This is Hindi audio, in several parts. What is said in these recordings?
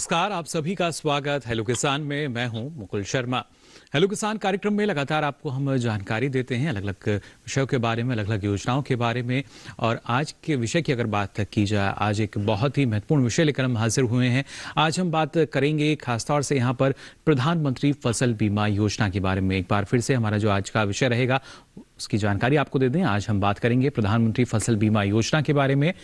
नमस्कार, आप सभी का स्वागत हेलो किसान में। मैं हूं मुकुल शर्मा। हेलो किसान कार्यक्रम में लगातार आपको हम जानकारी देते हैं अलग अलग विषयों के बारे में, अलग अलग योजनाओं के बारे में। और आज के विषय की अगर बात की जाए, आज एक बहुत ही महत्वपूर्ण विषय लेकर हम हाजिर हुए हैं। आज हम बात करेंगे खासतौर से यहाँ पर प्रधानमंत्री फसल बीमा योजना के बारे में। एक बार फिर से हमारा जो आज का विषय रहेगा उसकी जानकारी आपको दे दें। आज हम बात करेंगे प्रधानमंत्री फसल बीमा योजना के बारे में।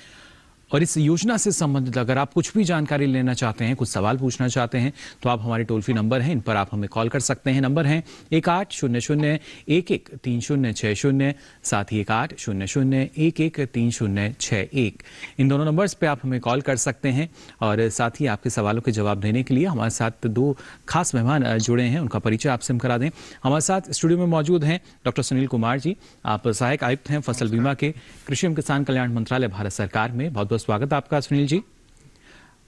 और इस योजना से संबंधित अगर आप कुछ भी जानकारी लेना चाहते हैं, कुछ सवाल पूछना चाहते हैं, तो आप हमारे टोल फ्री नंबर हैं, इन पर आप हमें कॉल कर सकते हैं। नंबर है 1800-11-3060, साथ ही 1800-11-3061। इन दोनों नंबर्स पे आप हमें कॉल कर सकते हैं। और साथ ही आपके सवालों के जवाब देने के लिए हमारे साथ दो खास मेहमान जुड़े हैं, उनका परिचय आपसे हम करा दें। हमारे साथ स्टूडियो में मौजूद हैं डॉक्टर सुनील कुमार जी। आप सहायक आयुक्त हैं फसल बीमा के, कृषि एवं किसान कल्याण मंत्रालय, भारत सरकार में। बहुत स्वागत आपका सुनील जी।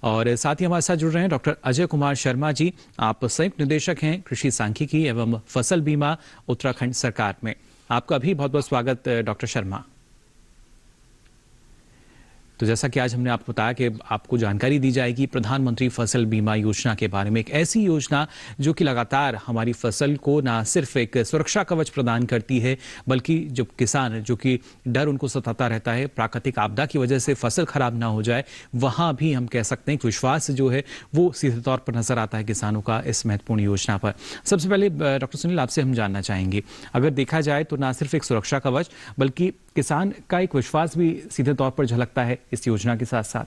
और साथ ही हमारे साथ जुड़ रहे हैं डॉक्टर अजय कुमार शर्मा जी। आप संयुक्त निदेशक हैं कृषि सांख्यिकी एवं फसल बीमा, उत्तराखंड सरकार में। आपका भी बहुत बहुत स्वागत डॉक्टर शर्मा। तो जैसा कि आज हमने आपको बताया कि आपको जानकारी दी जाएगी प्रधानमंत्री फसल बीमा योजना के बारे में। एक ऐसी योजना जो कि लगातार हमारी फसल को ना सिर्फ एक सुरक्षा कवच प्रदान करती है, बल्कि जो किसान जो कि डर उनको सताता रहता है प्राकृतिक आपदा की वजह से फसल खराब ना हो जाए, वहाँ भी हम कह सकते हैं कि विश्वास जो है वो सीधे तौर पर नजर आता है किसानों का इस महत्वपूर्ण योजना पर। सबसे पहले डॉक्टर सुनील, आपसे हम जानना चाहेंगे, अगर देखा जाए तो ना सिर्फ एक सुरक्षा कवच बल्कि किसान का एक विश्वास भी सीधे तौर पर झलकता है इस योजना के साथ साथ।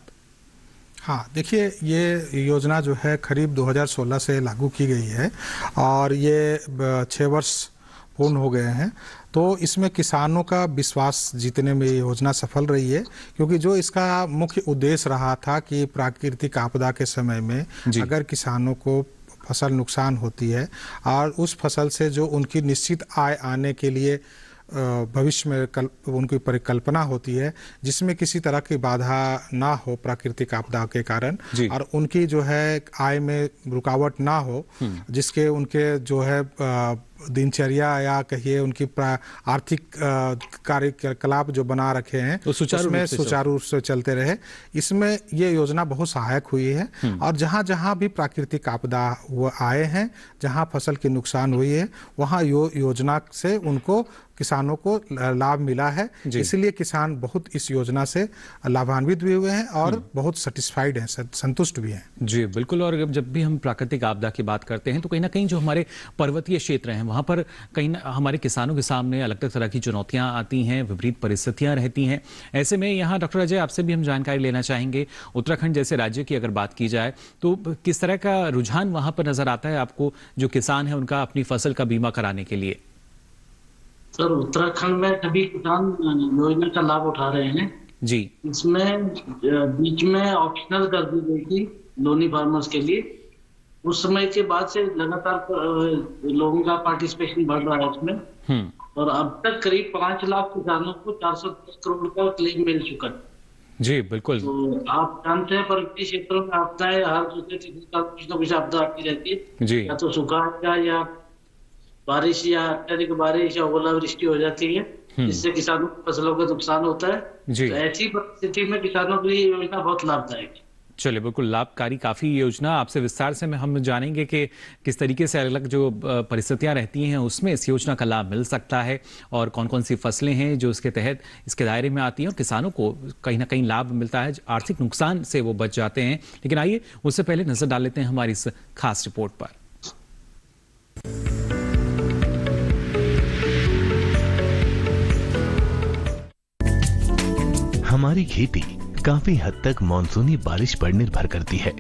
हाँ, देखिए, ये योजना जो है करीब 2016 से लागू की गई है और ये 6 वर्ष पूर्ण हो गए हैं। तो इसमें किसानों का विश्वास जीतने में ये योजना सफल रही है, क्योंकि जो इसका मुख्य उद्देश्य रहा था कि प्राकृतिक आपदा के समय में अगर किसानों को फसल नुकसान होती है और उस फसल से जो उनकी निश्चित आय आने के लिए भविष्य में उनकी परिकल्पना होती है, जिसमें किसी तरह की बाधा ना हो प्राकृतिक आपदा के कारण, और उनकी जो है आय में रुकावट ना हो, जिसके उनके जो है दिनचर्या या कहिए उनकी आर्थिक कार्यकलाप जो बना रखे हैं उसमें सुचारू रूप से चलते रहे। इसमें ये योजना बहुत सहायक हुई है। और जहाँ जहाँ भी प्राकृतिक आपदा वो आए हैं, जहाँ फसल की नुकसान हुई है, वहाँ योजना से उनको किसानों को लाभ मिला है। इसलिए किसान बहुत इस योजना से लाभान्वित भी हुए हैं और बहुत सेटिस्फाइड हैं, संतुष्ट भी हैं। जी बिल्कुल। और जब भी हम प्राकृतिक आपदा की बात करते हैं तो कहीं ना कहीं जो हमारे पर्वतीय क्षेत्र हैं वहां पर कहीं हमारे किसानों के सामने अलग अलग तरह की चुनौतियां आती हैं, विपरीत परिस्थितियां रहती हैं। ऐसे में यहाँ डॉक्टर अजय, आपसे भी हम जानकारी लेना चाहेंगे, उत्तराखंड जैसे राज्य की अगर बात की जाए तो किस तरह का रुझान वहां पर नजर आता है आपको, जो किसान है उनका अपनी फसल का बीमा कराने के लिए? सर, उत्तराखंड में सभी किसान योजना का लाभ उठा रहे हैं जी। इसमें बीच में ऑप्शनल कर दी गई थी लोनी फार्मर्स के लिए। उस समय के बाद से लगातार लोगों का पार्टिसिपेशन बढ़ रहा है इसमें। और अब तक करीब 5 लाख किसानों को 410 करोड़ का क्लेम मिल चुका है। जी बिल्कुल। तो आप जानते हैं पर्वतीय क्षेत्रों में आपदाएं हर दूसरे तीसरे साल कुछ न कुछ आपदा आती रहती है जी। या तो सूखा या बारिश या अत्यधिक बारिश या ओलावृष्टि हो जाती है, जिससे किसानों की फसलों का नुकसान होता है जी। तो ऐसी परिस्थिति में किसानों के लिए योजना बहुत लाभदायक है। चलिए, बिल्कुल लाभकारी काफी योजना। आपसे विस्तार से हम जानेंगे कि किस तरीके से अलग अलग जो परिस्थितियां रहती हैं उसमें इस योजना का लाभ मिल सकता है और कौन कौन सी फसलें हैं जो इसके तहत इसके दायरे में आती हैं और किसानों को कहीं ना कहीं लाभ मिलता है, आर्थिक नुकसान से वो बच जाते हैं। लेकिन आइए उससे पहले नजर डाल लेते हैं हमारी इस खास रिपोर्ट पर। हमारी खेती काफी हद तक मानसूनी बारिश पर निर्भर करती है।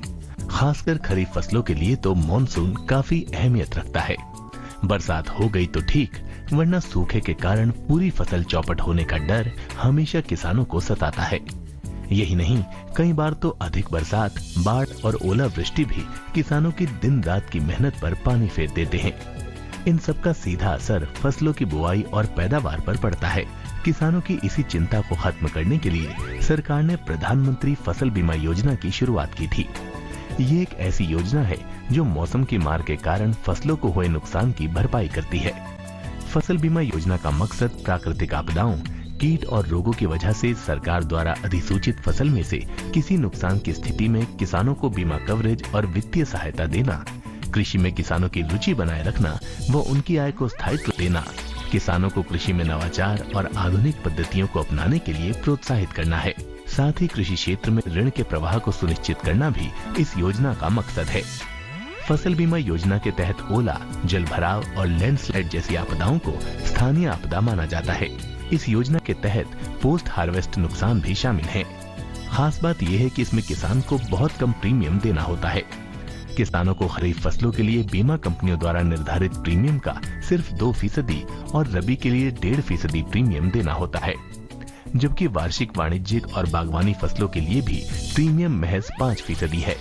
खासकर खरीफ फसलों के लिए तो मानसून काफी अहमियत रखता है। बरसात हो गई तो ठीक, वरना सूखे के कारण पूरी फसल चौपट होने का डर हमेशा किसानों को सताता है। यही नहीं, कई बार तो अधिक बरसात, बाढ़ और ओलावृष्टि भी किसानों की दिन रात की मेहनत पर पानी फेर देते हैं। इन सब का सीधा असर फसलों की बुआई और पैदावार पर पड़ता है। किसानों की इसी चिंता को खत्म करने के लिए सरकार ने प्रधानमंत्री फसल बीमा योजना की शुरुआत की थी। ये एक ऐसी योजना है जो मौसम की मार के कारण फसलों को हुए नुकसान की भरपाई करती है। फसल बीमा योजना का मकसद प्राकृतिक आपदाओं, कीट और रोगों की वजह से सरकार द्वारा अधिसूचित फसल में से किसी नुकसान की स्थिति में किसानों को बीमा कवरेज और वित्तीय सहायता देना, कृषि में किसानों की रुचि बनाए रखना व उनकी आय को स्थायित्व देना, किसानों को कृषि में नवाचार और आधुनिक पद्धतियों को अपनाने के लिए प्रोत्साहित करना है। साथ ही कृषि क्षेत्र में ऋण के प्रवाह को सुनिश्चित करना भी इस योजना का मकसद है। फसल बीमा योजना के तहत ओला, जल भराव और लैंडस्लाइड जैसी आपदाओं को स्थानीय आपदा माना जाता है। इस योजना के तहत पोस्ट हार्वेस्ट नुकसान भी शामिल हैं। खास बात यह है कि इसमें किसान को बहुत कम प्रीमियम देना होता है। किसानों को खरीफ फसलों के लिए बीमा कंपनियों द्वारा निर्धारित प्रीमियम का सिर्फ 2% और रबी के लिए 1.5% प्रीमियम देना होता है, जबकि वार्षिक, वाणिज्यिक और बागवानी फसलों के लिए भी प्रीमियम महज 5% है।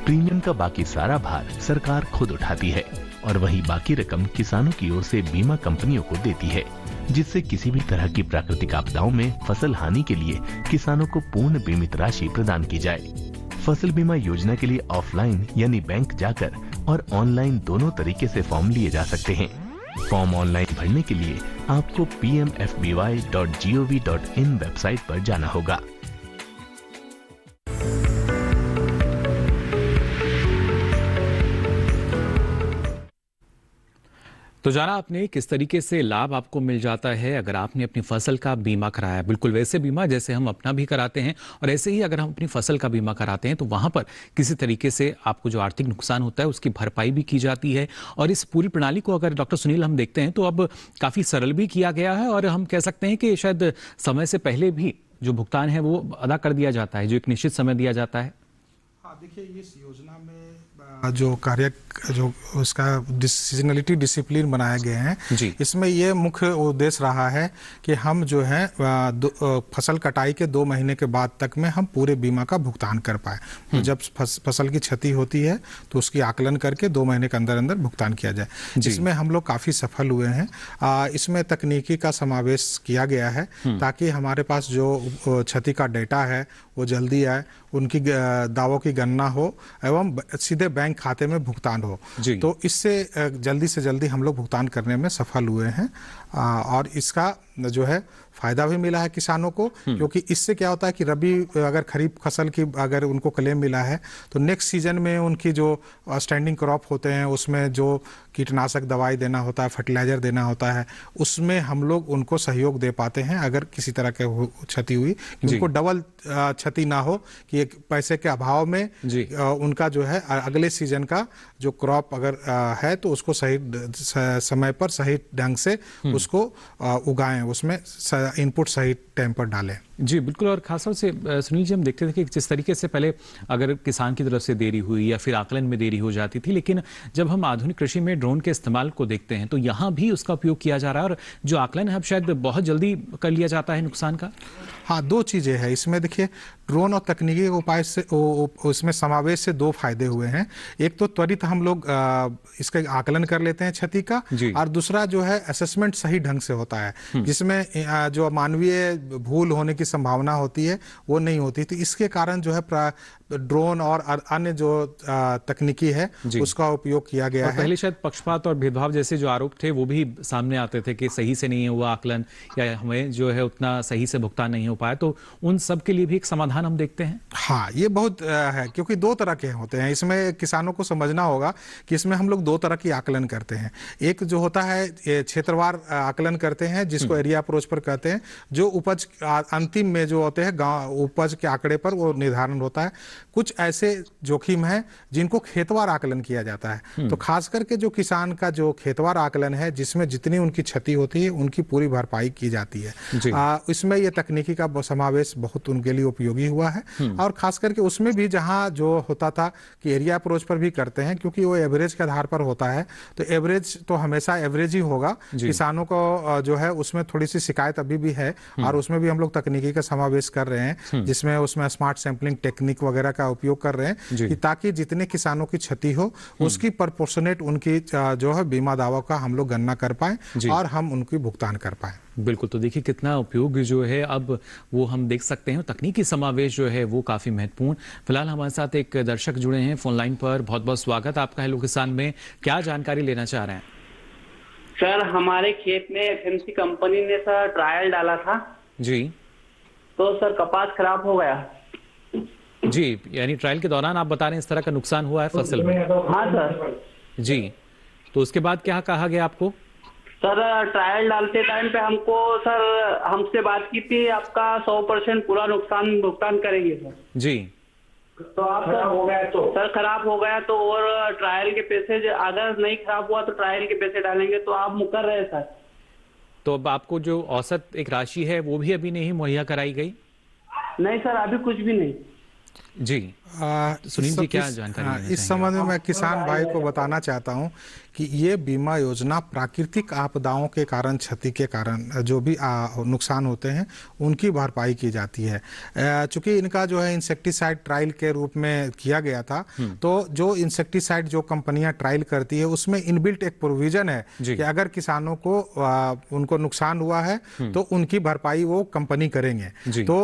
प्रीमियम का बाकी सारा भार सरकार खुद उठाती है और वही बाकी रकम किसानों की ओर से बीमा कंपनियों को देती है, जिससे किसी भी तरह की प्राकृतिक आपदाओं में फसल हानि के लिए किसानों को पूर्ण बीमित राशि प्रदान की जाए। फसल बीमा योजना के लिए ऑफलाइन यानी बैंक जाकर और ऑनलाइन दोनों तरीके से फॉर्म लिए जा सकते हैं। फॉर्म ऑनलाइन भरने के लिए आपको pmfby.gov.in वेबसाइट पर जाना होगा। तो जाना आपने किस तरीके से लाभ आपको मिल जाता है अगर आपने अपनी फसल का बीमा कराया। बिल्कुल वैसे बीमा जैसे हम अपना भी कराते हैं, और ऐसे ही अगर हम अपनी फसल का बीमा कराते हैं तो वहां पर किसी तरीके से आपको जो आर्थिक नुकसान होता है उसकी भरपाई भी की जाती है। और इस पूरी प्रणाली को अगर डॉक्टर सुनील हम देखते हैं तो अब काफी सरल भी किया गया है, और हम कह सकते हैं कि शायद समय से पहले भी जो भुगतान है वो अदा कर दिया जाता है, जो एक निश्चित समय दिया जाता है। हाँ, देखिए इस योजना में जो कार्य जो उसका सीजनलिटी डिसिप्लिन बनाए गए हैं, इसमें ये मुख्य उद्देश्य रहा है कि हम जो है फसल कटाई के 2 महीने के बाद तक में हम पूरे बीमा का भुगतान कर पाए। तो जब फसल की क्षति होती है तो उसकी आकलन करके 2 महीने के अंदर अंदर भुगतान किया जाए। इसमें हम लोग काफ़ी सफल हुए हैं। इसमें तकनीकी का समावेश किया गया है ताकि हमारे पास जो क्षति का डेटा है वो जल्दी आए, उनकी दावों की गणना हो एवं सीधे बैंक खाते में भुगतान हो। तो इससे जल्दी से जल्दी हम लोग भुगतान करने में सफल हुए हैं, और इसका जो है फायदा भी मिला है किसानों को, क्योंकि इससे क्या होता है कि रबी अगर खरीफ फसल की अगर उनको क्लेम मिला है तो नेक्स्ट सीजन में उनकी जो स्टैंडिंग क्रॉप होते हैं उसमें जो कीटनाशक दवाई देना होता है, फर्टिलाइजर देना होता है, उसमें हम लोग उनको सहयोग दे पाते हैं अगर किसी तरह के क्षति हुई, उनको डबल क्षति ना हो कि एक पैसे के अभाव में उनका जो है अगले सीजन का जो क्रॉप अगर है तो उसको सही समय पर सही ढंग से उसको उगाएं, उसमें इनपुट सही टाइम पर डालें। जी बिल्कुल। और खासतौर से सुनील जी हम देखते थे कि जिस तरीके से पहले अगर किसान की तरफ से देरी हुई या फिर आकलन में देरी हो जाती थी, लेकिन जब हम आधुनिक कृषि में ड्रोन के इस्तेमाल को देखते हैं तो यहाँ भी उसका उपयोग किया जा रहा है, और जो आकलन है अब शायद बहुत जल्दी कर लिया जाता है नुकसान का। हाँ, 2 चीज़ें हैं इसमें। देखिए ड्रोन और तकनीकी उपाय से उसमें समावेश से 2 फायदे हुए हैं। एक तो त्वरित हम लोग इसका आकलन कर लेते हैं क्षति का, और दूसरा जो है असेसमेंट सही ढंग से होता है, जिसमें जो मानवीय भूल होने की संभावना होती है वो नहीं होती। तो इसके कारण जो है ड्रोन और अन्य जो तकनीकी है उसका उपयोग किया गया है। पहले शायद पक्षपात और भेदभाव जैसे जो आरोप थे वो भी सामने आते थे कि सही से नहीं हुआ आकलन या हमें जो है उतना सही से भुगतान नहीं हो पाया, तो उन सब के लिए भी एक समाधान हम देखते हैं। हाँ, ये बहुत है, क्योंकि 2 तरह के होते हैं इसमें। किसानों को समझना होगा कि इसमें हम लोग 2 तरह की आकलन करते हैं। एक जो होता है क्षेत्रवार आकलन करते हैं, जिसको एरिया अप्रोच पर कहते हैं, जो उपज अंतिम में जो होते हैं गांव उपज के आंकड़े पर वो निर्धारण होता है। कुछ ऐसे जोखिम हैं जिनको खेतवार आकलन किया जाता है। तो खास करके जो किसान का जो खेतवार आकलन है, जिसमें जितनी उनकी क्षति होती है उनकी पूरी भरपाई की जाती है। इसमें ये तकनीकी का समावेश बहुत उनके लिए उपयोगी हुआ है। और खास करके उसमें भी जहां जो होता था कि एरिया अप्रोच पर भी करते हैं, क्योंकि वो एवरेज के आधार पर होता है, तो एवरेज तो हमेशा एवरेज ही होगा। किसानों को जो है उसमें थोड़ी सी शिकायत अभी भी है, और उसमें भी हम लोग तकनीकी का समावेश कर रहे हैं, जिसमें उसमें स्मार्ट सैंपलिंग टेक्निक वगैरह का उपयोग कर रहे हैं कि ताकि जितने किसानों की क्षति हो उसकी प्रोपोर्शनेट उनकी जो है बीमा दावा का हम लोग गणना कर पाए और हम उनकी भुगतान कर पाए। बिल्कुल। तो देखिए कितना उपयोग जो है अब वो हम देख सकते हैं। तकनीकी समावेश जो है वो काफी महत्वपूर्ण। फिलहाल हमारे साथ एक दर्शक जुड़े हैं फोन लाइन पर। बहुत बहुत स्वागत आपका हेलो किसान में। क्या जानकारी लेना चाह रहे हैं? सर हमारे खेत में एफएमसी कंपनी ने सर ट्रायल डाला था जी। तो सर कपास खराब हो गया। जी, यानी ट्रायल के दौरान आप बता रहे हैं इस तरह का नुकसान हुआ है फसल में। हाँ सर जी, तो उसके बाद क्या कहा गया आपको? सर ट्रायल डालते टाइम पे हमको सर हमसे बात की थी आपका 100% पूरा नुकसान भुगतान करेंगे सर। जी। तो आप खराब हो गया तो सर खराब हो गया तो और ट्रायल के पैसे अगर नहीं खराब हुआ तो ट्रायल के पैसे डालेंगे तो आप मुकर रहे सर। तो अब आपको जो औसत एक राशि है वो भी अभी नहीं मुहैया कराई गई? नहीं सर अभी कुछ भी नहीं। जी। सुनील जी क्या जानकारी? इस संबंध में मैं किसान भाई को बताना चाहता हूं कि ये बीमा योजना प्राकृतिक आपदाओं के कारण, क्षति के कारण जो भी नुकसान होते हैं उनकी भरपाई की जाती है। चूंकि इनका जो है इंसेक्टिसाइड ट्रायल के रूप में किया गया था, तो जो इंसेक्टिसाइड जो कंपनियां ट्रायल करती है उसमें इनबिल्ट एक प्रोविजन है कि अगर किसानों को उनको नुकसान हुआ है तो उनकी भरपाई वो कंपनी करेंगे। तो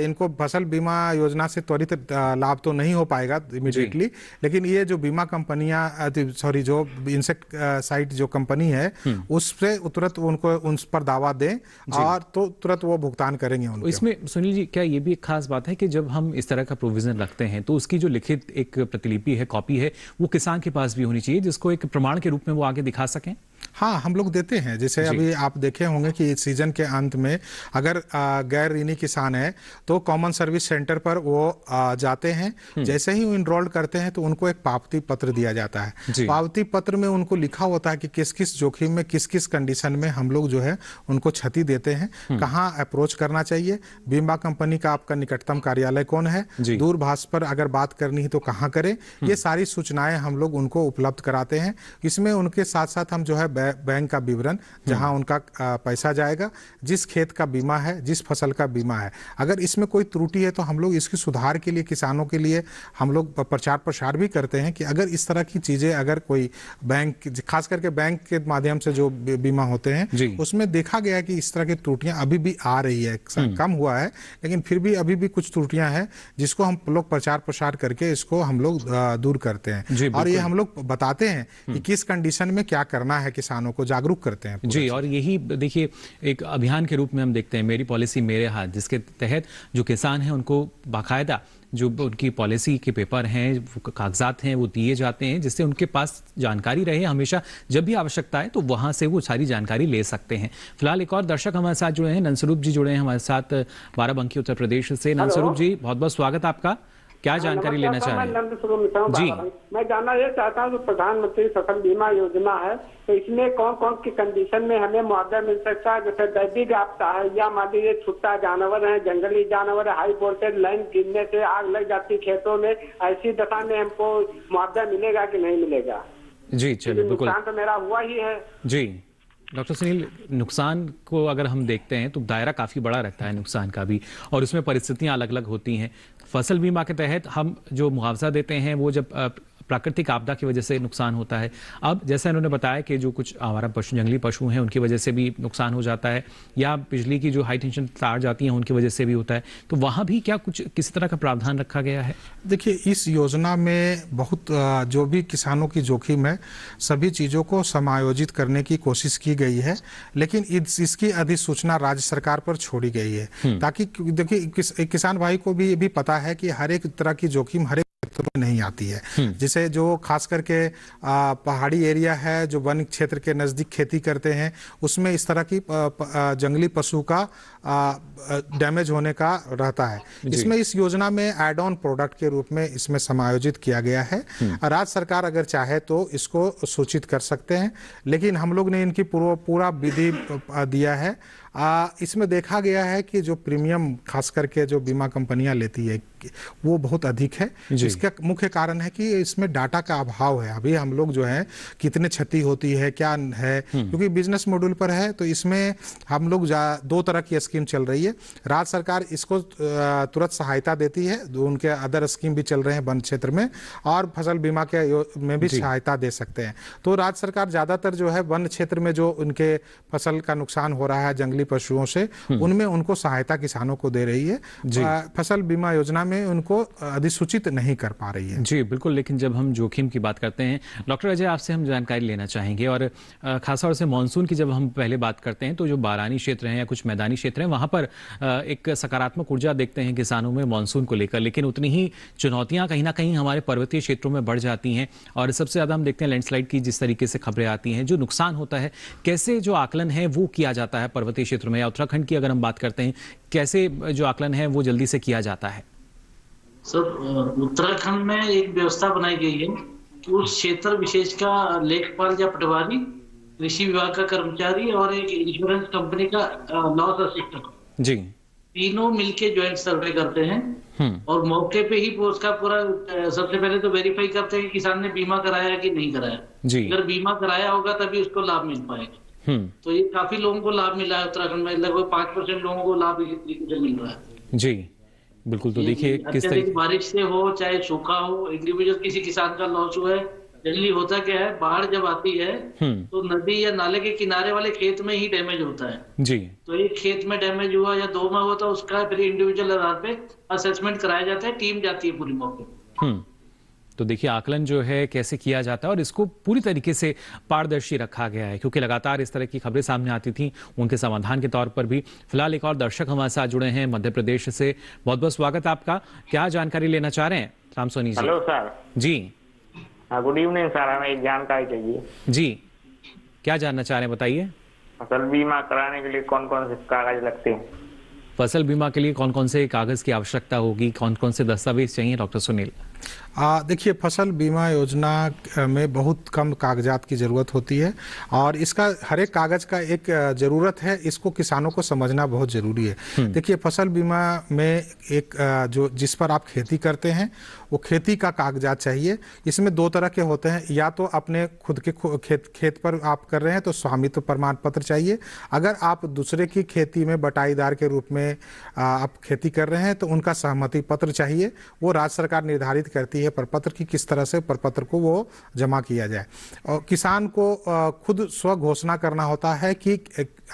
इनको फसल बीमा योजना से त्वरित लाभ तो नहीं हो पाएगा इमीडिएटली, लेकिन ये जो बीमा कंपनियां जो इंसेक्टिसाइड जो कंपनी है उससे तुरंत उनको उन पर दावा दें और तो तुरंत वो भुगतान करेंगे उनको। इसमें सुनील जी क्या ये भी एक खास बात है कि जब हम इस तरह का प्रोविजन रखते हैं तो उसकी जो लिखित एक प्रतिलिपि है, कॉपी है, वो किसान के पास भी होनी चाहिए जिसको एक प्रमाण के रूप में वो आगे दिखा सकें? हाँ, हम लोग देते हैं। जैसे अभी आप देखे होंगे कि इस सीजन के अंत में अगर गैर ऋणी किसान है तो कॉमन सर्विस सेंटर पर वो जाते हैं। जैसे ही वो इनरोल्ड करते हैं तो उनको एक पावती पत्र दिया जाता है। पावती पत्र में उनको लिखा होता है कि किस किस जोखिम में, किस किस कंडीशन में हम लोग जो है उनको क्षति देते हैं, कहाँ अप्रोच करना चाहिए, बीमा कंपनी का आपका निकटतम कार्यालय कौन है, दूरभाष पर अगर बात करनी है तो कहाँ करें, ये सारी सूचनाएं हम लोग उनको उपलब्ध कराते हैं। इसमें उनके साथ साथ हम जो है बैंक का विवरण, जहां उनका पैसा जाएगा, जिस खेत का बीमा है, जिस फसल का बीमा है, अगर इसमें कोई त्रुटि है तो हम लोग इसकी सुधार के लिए किसानों के लिए हम लोग प्रचार प्रसार भी करते हैं कि अगर इस तरह की चीजें अगर कोई बैंक, खास करके बैंक के माध्यम से जो बीमा होते हैं उसमें देखा गया कि इस तरह की त्रुटियां अभी भी आ रही है, कम हुआ है लेकिन फिर भी अभी भी कुछ त्रुटियां हैं जिसको हम लोग प्रचार प्रसार करके इसको हम लोग दूर करते हैं और ये हम लोग बताते हैं कि किस कंडीशन में क्या करना है, किसानों को जागरूक करते हैं जी। और यही देखिए एक अभियान के रूप में हम देखते हैं मेरी पॉलिसी मेरे हाथ, जिसके तहत जो किसान हैं उनको बाकायदा जो उनकी पॉलिसी के पेपर हैं, कागजात हैं, वो दिए जाते हैं जिससे उनके पास जानकारी रहे, हमेशा जब भी आवश्यकता है तो वहां से वो सारी जानकारी ले सकते हैं। फिलहाल एक और दर्शक हमारे साथ जुड़े हैं, नंसरूप जी जुड़े हैं हमारे साथ बाराबंकी उत्तर प्रदेश से। नंसरूप जी बहुत बहुत स्वागत आपका, क्या जानकारी लेना चाह रहे हैं? जी, मैं जानना ये चाहता हूँ, प्रधानमंत्री फसल बीमा योजना है तो इसमें कौन कौन की कंडीशन में हमें मुआवजा मिल सकता है? जैसे दैवीक आपदा है या मान लीजिए छुट्टा जानवर है, जंगली जानवर है, हाई वोल्टेज लाइन गिरने से आग लग जाती खेतों में, ऐसी दशा में हमको मुआवजा मिलेगा कि नहीं मिलेगा? जी चलिए, बिल्कुल। नुकसान तो मेरा हुआ ही है। जी डॉक्टर सुनील, नुकसान को अगर हम देखते हैं तो दायरा काफ़ी बड़ा रहता है नुकसान का भी, और उसमें परिस्थितियां अलग अलग होती हैं। फसल बीमा के तहत हम जो मुआवजा देते हैं वो जब प्राकृतिक आपदा की वजह से नुकसान होता है। अब जैसे इन्होंने बताया कि जो कुछ हमारा पशु, जंगली पशु हैं, उनकी वजह से भी नुकसान हो जाता है, या बिजली की जो हाई टेंशन तार जाती हैं उनकी वजह से भी होता है, तो वहाँ भी क्या कुछ किसी तरह का प्रावधान रखा गया है? देखिए, इस योजना में बहुत जो भी किसानों की जोखिम है सभी चीज़ों को समायोजित करने की कोशिश की गई है, लेकिन इसकी अधिसूचना राज्य सरकार पर छोड़ी गई है ताकि देखिए किसान भाई को भी ये भी पता है कि हर एक तरह की जोखिम हर में नहीं आती है। जैसे जो खास करके पहाड़ी एरिया है, जो वन क्षेत्र के नजदीक खेती करते हैं, उसमें इस तरह की जंगली पशु का डैमेज होने का रहता है। इसमें इस योजना में एड ऑन प्रोडक्ट के रूप में इसमें समायोजित किया गया है। राज्य सरकार अगर चाहे तो इसको सूचित कर सकते हैं, लेकिन हम लोग ने इनकी पूरा विधि दिया है। इसमें देखा गया है कि जो प्रीमियम खास करके जो बीमा कंपनियां लेती है वो बहुत अधिक है। इसका मुख्य कारण है कि इसमें डाटा का अभाव है। अभी हम लोग जो है कितने क्षति होती है, क्या है, क्योंकि बिजनेस मॉड्यूल पर है तो इसमें हम लोग दो तरह की स्कीम चल रही है। राज्य सरकार इसको तुरंत सहायता देती है, उनके अदर स्कीम भी चल रहे हैं वन क्षेत्र में, और फसल बीमा के में भी सहायता दे सकते हैं। तो राज्य सरकार ज्यादातर जो है वन क्षेत्र में जो उनके फसल का नुकसान हो रहा है, जंगली पशुओं से, उनमें उनको सहायता किसानों को दे रही है। फसल बीमा योजना में उनको अधिसूचित नहीं कर पा रही है। जी बिल्कुल, लेकिन जब हम जोखिम की बात करते हैं डॉक्टर अजय, आपसे हम जानकारी लेना चाहेंगे, और खासतौर से मानसून की जब हम पहले बात करते हैं तो जो बारानी क्षेत्र हैं या कुछ मैदानी क्षेत्र हैं वहां पर एक सकारात्मक ऊर्जा देखते हैं किसानों में मानसून को लेकर, लेकिन उतनी ही चुनौतियां कहीं ना कहीं हमारे पर्वतीय क्षेत्रों में बढ़ जाती हैं, और सबसे ज्यादा हम देखते हैं लैंडस्लाइड की जिस तरीके से खबरें आती हैं, जो नुकसान होता है, कैसे जो आकलन है वो किया जाता है पर्वतीय क्षेत्रों में, या उत्तराखंड की अगर हम बात करते हैं कैसे जो आकलन है वो जल्दी से किया जाता है? सर, उत्तराखंड में एक व्यवस्था बनाई गई है कि उस क्षेत्र विशेष का लेखपाल या पटवारी, कृषि विभाग का कर्मचारी और एक इंश्योरेंस कंपनी का लॉस असिस्टेंट जी तीनों मिलके ज्वाइंट सर्वे करते हैं और मौके पे ही उसका पूरा सबसे पहले तो वेरीफाई करते हैं कि किसान ने बीमा कराया कि नहीं कराया। अगर बीमा कराया होगा तभी उसको लाभ मिल पाएगा। तो ये काफी लोगों को लाभ मिला है उत्तराखंड में, लगभग 5% लोगों को लाभ इस तरीके से मिल रहा है। जी बिल्कुल, तो देखिए किस तरीके बारिश से हो चाहे सूखा हो, इंडिविजुअल किसी किसान का लॉस हुआ है, जनरली होता क्या है, बाढ़ जब आती है तो नदी या नाले के किनारे वाले खेत में ही डैमेज होता है। जी तो एक खेत में डैमेज हुआ या 2 में हुआ तो उसका फिर इंडिविजुअल आधार पे असेसमेंट कराया जाता है, टीम जाती है पूरी मौके। तो देखिए आकलन जो है कैसे किया जाता है और इसको पूरी तरीके से पारदर्शी रखा गया है, क्योंकि लगातार इस तरह की खबरें सामने आती थी, उनके समाधान के तौर पर भी। फिलहाल एक और दर्शक हमारे साथ जुड़े हैं मध्य प्रदेश से, बहुत बहुत स्वागत आपका। क्या जानकारी लेना चाह रहे हैं राम सोनी जी? Hello sir. जी गुड इवनिंग सर, हमें एक जानकारी चाहिए। जी क्या जानना चाह रहे हैं बताइए। फसल बीमा कराने के लिए कौन कौन से कागज लगते हैं? फसल बीमा के लिए कौन कौन से कागज की आवश्यकता होगी, कौन कौन से दस्तावेज चाहिए डॉक्टर सुनील? देखिए, फसल बीमा योजना में बहुत कम कागजात की ज़रूरत होती है और इसका हर एक कागज़ का एक ज़रूरत है, इसको किसानों को समझना बहुत ज़रूरी है। देखिए, फसल बीमा में एक जो जिस पर आप खेती करते हैं वो खेती का कागजात चाहिए। इसमें 2 तरह के होते हैं, या तो अपने खुद के खेत पर आप कर रहे हैं तो स्वामित्व प्रमाण पत्र चाहिए। अगर आप दूसरे की खेती में बटाईदार के रूप में आप खेती कर रहे हैं तो उनका सहमति पत्र चाहिए। वो राज्य सरकार निर्धारित करती है प्रपत्र की किस तरह से प्रपत्र को वो जमा किया जाए। और किसान को खुद स्व घोषणा करना होता है कि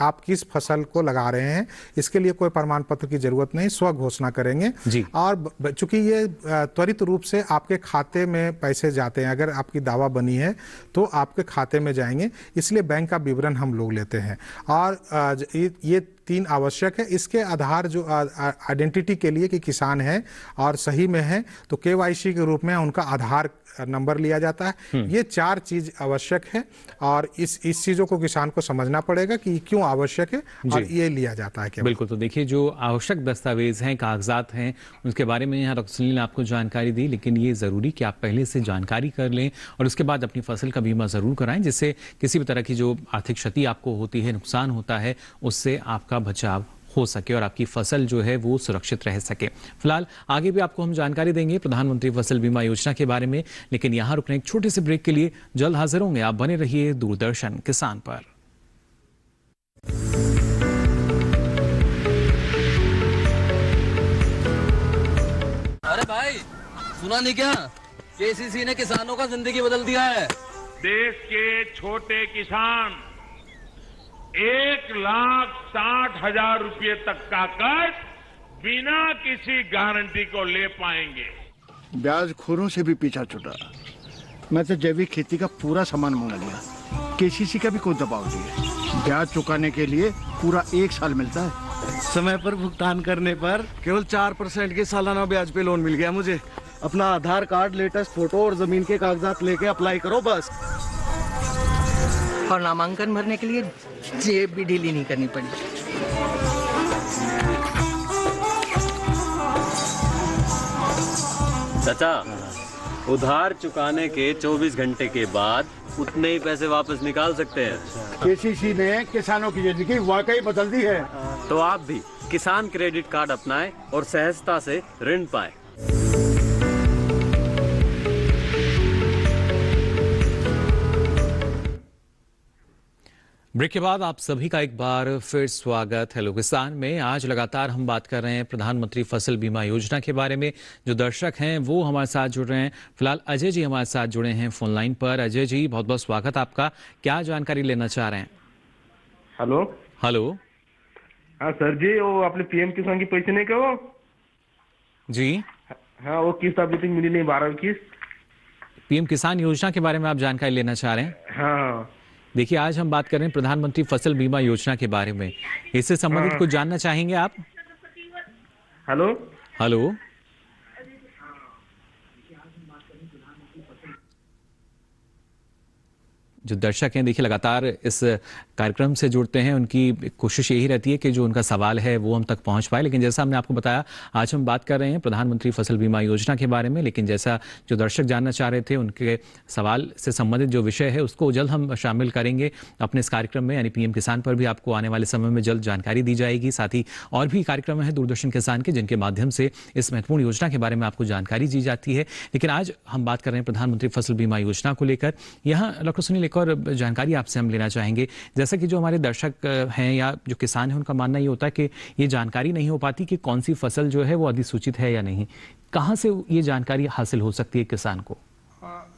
आप किस फसल को लगा रहे हैं, इसके लिए कोई प्रमाण पत्र की जरूरत नहीं, स्व घोषणा करेंगे। और चूंकि ये त्वरित रूप से आपके खाते में पैसे जाते हैं, अगर आपकी दावा बनी है तो आपके खाते में जाएंगे, इसलिए बैंक का विवरण हम लोग लेते हैं। और ये 3 आवश्यक है। इसके आधार जो आइडेंटिटी के लिए कि किसान है और सही में है तो केवाईसी के रूप में उनका आधार नंबर लिया जाता है। ये 4 चीज आवश्यक है और इस चीजों को किसान को समझना पड़ेगा कि क्यों आवश्यक है और ये लिया जाता है क्या। बिल्कुल, तो देखिए जो आवश्यक दस्तावेज हैं, कागजात हैं, उसके बारे में यहाँ डॉक्टर सुनील ने आपको जानकारी दी, लेकिन ये जरूरी कि आप पहले से जानकारी कर लें और उसके बाद अपनी फसल का बीमा जरूर कराएं, जिससे किसी भी तरह की जो आर्थिक क्षति आपको होती है, नुकसान होता है, उससे आपका बचाव हो सके और आपकी फसल जो है वो सुरक्षित रह सके। फिलहाल आगे भी आपको हम जानकारी देंगे प्रधानमंत्री फसल बीमा योजना के बारे में, लेकिन यहाँ रुकने एक छोटे से ब्रेक के लिए जल्द हाजिर होंगे। आप बने रहिए दूरदर्शन किसान पर। अरे भाई सुना नहीं क्या, केसीसी ने किसानों का जिंदगी बदल दिया है। देश के छोटे किसान 1,60,000 रुपये तक का कर्ज बिना किसी गारंटी को ले पाएंगे। ब्याज खोरों से भी पीछा छूटा। मैं तो जैविक खेती का पूरा सामान मंगा लिया, केसीसी का भी कोई दबाव नहीं है। ब्याज चुकाने के लिए पूरा 1 साल मिलता है। समय पर भुगतान करने पर केवल 4% के सालाना ब्याज पे लोन मिल गया मुझे। अपना आधार कार्ड, लेटेस्ट फोटो और जमीन के कागजात लेके अप्लाई करो बस। और नामांकन भरने के लिए जेब भी ढीली नहीं करनी पड़ी। चाचा, उधार चुकाने के 24 घंटे के बाद उतने ही पैसे वापस निकाल सकते हैं। केसीसी ने किसानों की जिंदगी वाकई बदल दी है। तो आप भी किसान क्रेडिट कार्ड अपनाएं और सहजता से ऋण पाएं। ब्रेक के बाद आप सभी का एक बार फिर स्वागत हेलो किसान में। आज लगातार हम बात कर रहे हैं प्रधानमंत्री फसल बीमा योजना के बारे में। जो दर्शक हैं वो हमारे साथ जुड़ रहे हैं। फिलहाल अजय जी हमारे साथ जुड़े हैं फोन लाइन पर। अजय जी बहुत बहुत स्वागत आपका। क्या जानकारी लेना चाह रहे हैं? हेलो हेलो हाँ सर जी, वो अपने पीएम किसान की पैसे नहीं कहो जी। हाँ, वो किस्त अभी तक मिली नहीं, 12 किस्त। पीएम किसान योजना के बारे में आप जानकारी लेना चाह रहे हैं? हाँ। देखिए, आज हम बात कर रहे हैं प्रधानमंत्री फसल बीमा योजना के बारे में। इससे संबंधित कुछ जानना चाहेंगे आप? Hello hello. जो दर्शक हैं, देखिए लगातार इस कार्यक्रम से जुड़ते हैं, उनकी कोशिश यही रहती है कि जो उनका सवाल है वो हम तक पहुंच पाए। लेकिन जैसा हमने आपको बताया, आज हम बात कर रहे हैं प्रधानमंत्री फसल बीमा योजना के बारे में। लेकिन जैसा जो दर्शक जानना चाह रहे थे, उनके सवाल से संबंधित जो विषय है उसको जल्द हम शामिल करेंगे अपने इस कार्यक्रम में, यानी पीएम किसान पर भी आपको आने वाले समय में जल्द जानकारी दी जाएगी। साथ ही और भी कार्यक्रम हैं दूरदर्शन किसान के, जिनके माध्यम से इस महत्वपूर्ण योजना के बारे में आपको जानकारी दी जाती है। लेकिन आज हम बात कर रहे हैं प्रधानमंत्री फसल बीमा योजना को लेकर। यहाँ डॉक्टर सुनील, और जानकारी आपसे हम लेना चाहेंगे, जैसा कि जो हमारे दर्शक हैं या जो किसान हैं, उनका मानना ये होता है कि ये जानकारी नहीं हो पाती कि कौन सी फसल जो है वो अधिसूचित है या नहीं। कहाँ से ये जानकारी हासिल हो सकती है किसान को?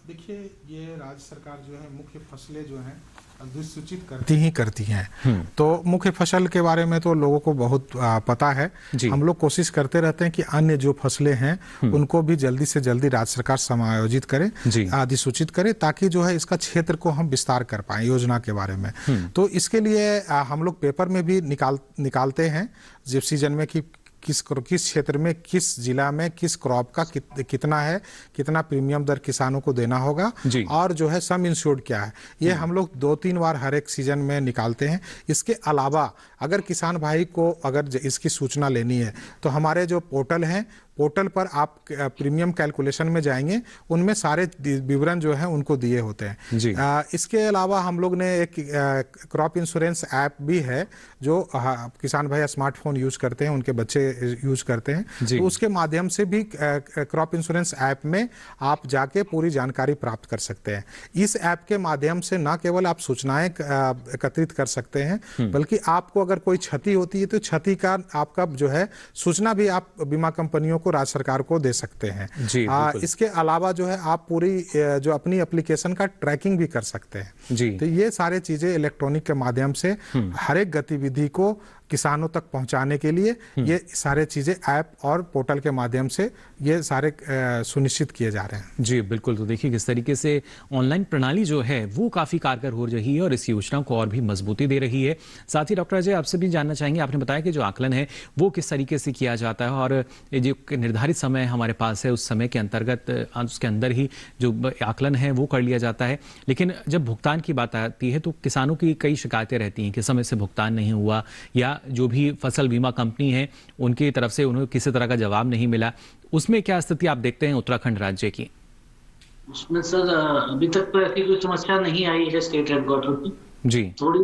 देखिए, ये राज्य सरकार जो है मुख्य फसलें जो हैं अधिसूचित करती हैं। तो मुख्य फसल के बारे में तो लोगों को बहुत पता है। हम लोग कोशिश करते रहते हैं कि अन्य जो फसलें हैं उनको भी जल्दी से जल्दी राज्य सरकार समायोजित करे, अधिसूचित करे, ताकि जो है इसका क्षेत्र को हम विस्तार कर पाए योजना के बारे में। तो इसके लिए हम लोग पेपर में भी निकालते हैं जब सीजन में कि किस क्षेत्र में, किस जिला में, किस क्रॉप का कितना है, कितना प्रीमियम दर किसानों को देना होगा, और जो है सम इंश्योर्ड क्या है। ये हम लोग 2-3 बार हर एक सीजन में निकालते हैं। इसके अलावा अगर किसान भाई को अगर इसकी सूचना लेनी है तो हमारे जो पोर्टल हैं, पोर्टल पर आप प्रीमियम कैलकुलेशन में जाएंगे, उनमें सारे विवरण जो है उनको दिए होते हैं। इसके अलावा हम लोग ने एक क्रॉप इंश्योरेंस ऐप भी है जो किसान भाई स्मार्टफोन यूज करते हैं, उनके बच्चे यूज करते हैं, तो उसके माध्यम से भी क्रॉप इंश्योरेंस ऐप में आप जाके पूरी जानकारी प्राप्त कर सकते हैं। इस ऐप के माध्यम से न केवल आप सूचनाएं एकत्रित कर सकते हैं, बल्कि आपको अगर कोई क्षति होती है तो क्षति का आपका जो है सूचना भी आप बीमा कंपनियों को, राज्य सरकार को दे सकते हैं। इसके अलावा जो है आप पूरी जो अपनी एप्लीकेशन का ट्रैकिंग भी कर सकते हैं। तो ये सारे चीजें इलेक्ट्रॉनिक के माध्यम से हर एक गतिविधि को किसानों तक पहुंचाने के लिए ये सारे चीजें ऐप और पोर्टल के माध्यम से ये सारे सुनिश्चित किए जा रहे हैं। जी बिल्कुल। तो देखिए किस तरीके से ऑनलाइन प्रणाली जो है वो काफी कारगर हो रही है और इस योजना को और भी मजबूती दे रही है। साथ ही डॉक्टर अजय, आपसे भी जानना चाहेंगे, आपने बताया कि जो आकलन है वो किस तरीके से किया जाता है और जो निर्धारित समय हमारे पास है उस समय के अंतर्गत उसके अंदर ही जो आकलन है वो कर लिया जाता है। लेकिन जब भुगतान की बात आती है तो किसानों की कई शिकायतें रहती हैं कि समय से भुगतान नहीं हुआ, या जो भी फसल बीमा कंपनी है उनकी तरफ से उन्हें किसी तरह का जवाब नहीं मिला। उसमें क्या स्थिति आप देखते हैं उत्तराखंड राज्य की? उसमें सर अभी तक तो ऐसी कोई समस्या नहीं आई है स्टेट हेडक्वार्टर की। जी, थोड़ी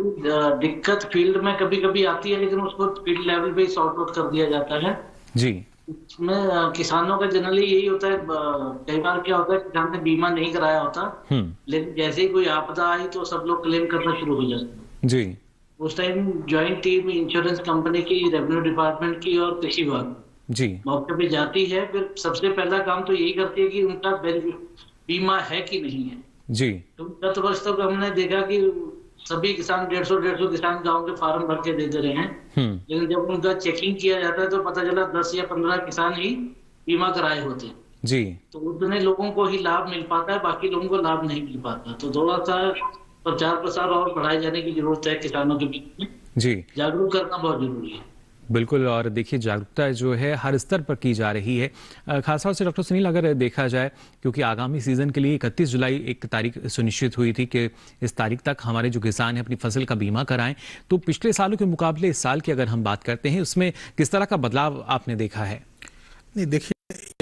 दिक्कत फील्ड में कभी कभी आती है, लेकिन उसको फील्ड लेवल पे सॉर्ट आउट कर दिया जाता है। जी, इसमें किसानों का जनरली यही होता है, कई बार क्या होता है किसान ने बीमा नहीं कराया होता, लेकिन जैसे ही कोई आपदा आई तो सब लोग क्लेम करना शुरू हो जाते हैं। जी, उस time joint team insurance company की, रेवेन्यू डिपार्टमेंट की और कृषि विभाग जी मौके पे जाती है। फिर सबसे पहला काम तो यही करती है कि उनका बीमा है कि नहीं है। जी, तो गत वर्ष तक हमने देखा कि सभी किसान 150 किसान गांव के फार्म भर के देते रहे हैं, लेकिन जब उनका चेकिंग किया जाता है तो पता चला 10 या 15 किसान ही बीमा कराए होते हैं। जी, तो उतने लोगों को ही लाभ मिल पाता है, बाकी लोगों को लाभ नहीं मिल पाता। तो थोड़ा सा प्रचार प्रसार और बढ़ाए जाने की जरूरत है किसानों के बीच में। जी, जागरूक करना बहुत जरूरी है। बिल्कुल। और देखिए जागरूकता जो है हर स्तर पर की जा रही है। खासतौर से डॉक्टर सुनील, अगर देखा जाए, क्योंकि आगामी सीजन के लिए 31 जुलाई एक तारीख सुनिश्चित हुई थी कि इस तारीख तक हमारे जो किसान हैं अपनी फसल का बीमा कराएं, तो पिछले सालों के मुकाबले इस साल की अगर हम बात करते हैं उसमें किस तरह का बदलाव आपने देखा है? नहीं, देखिए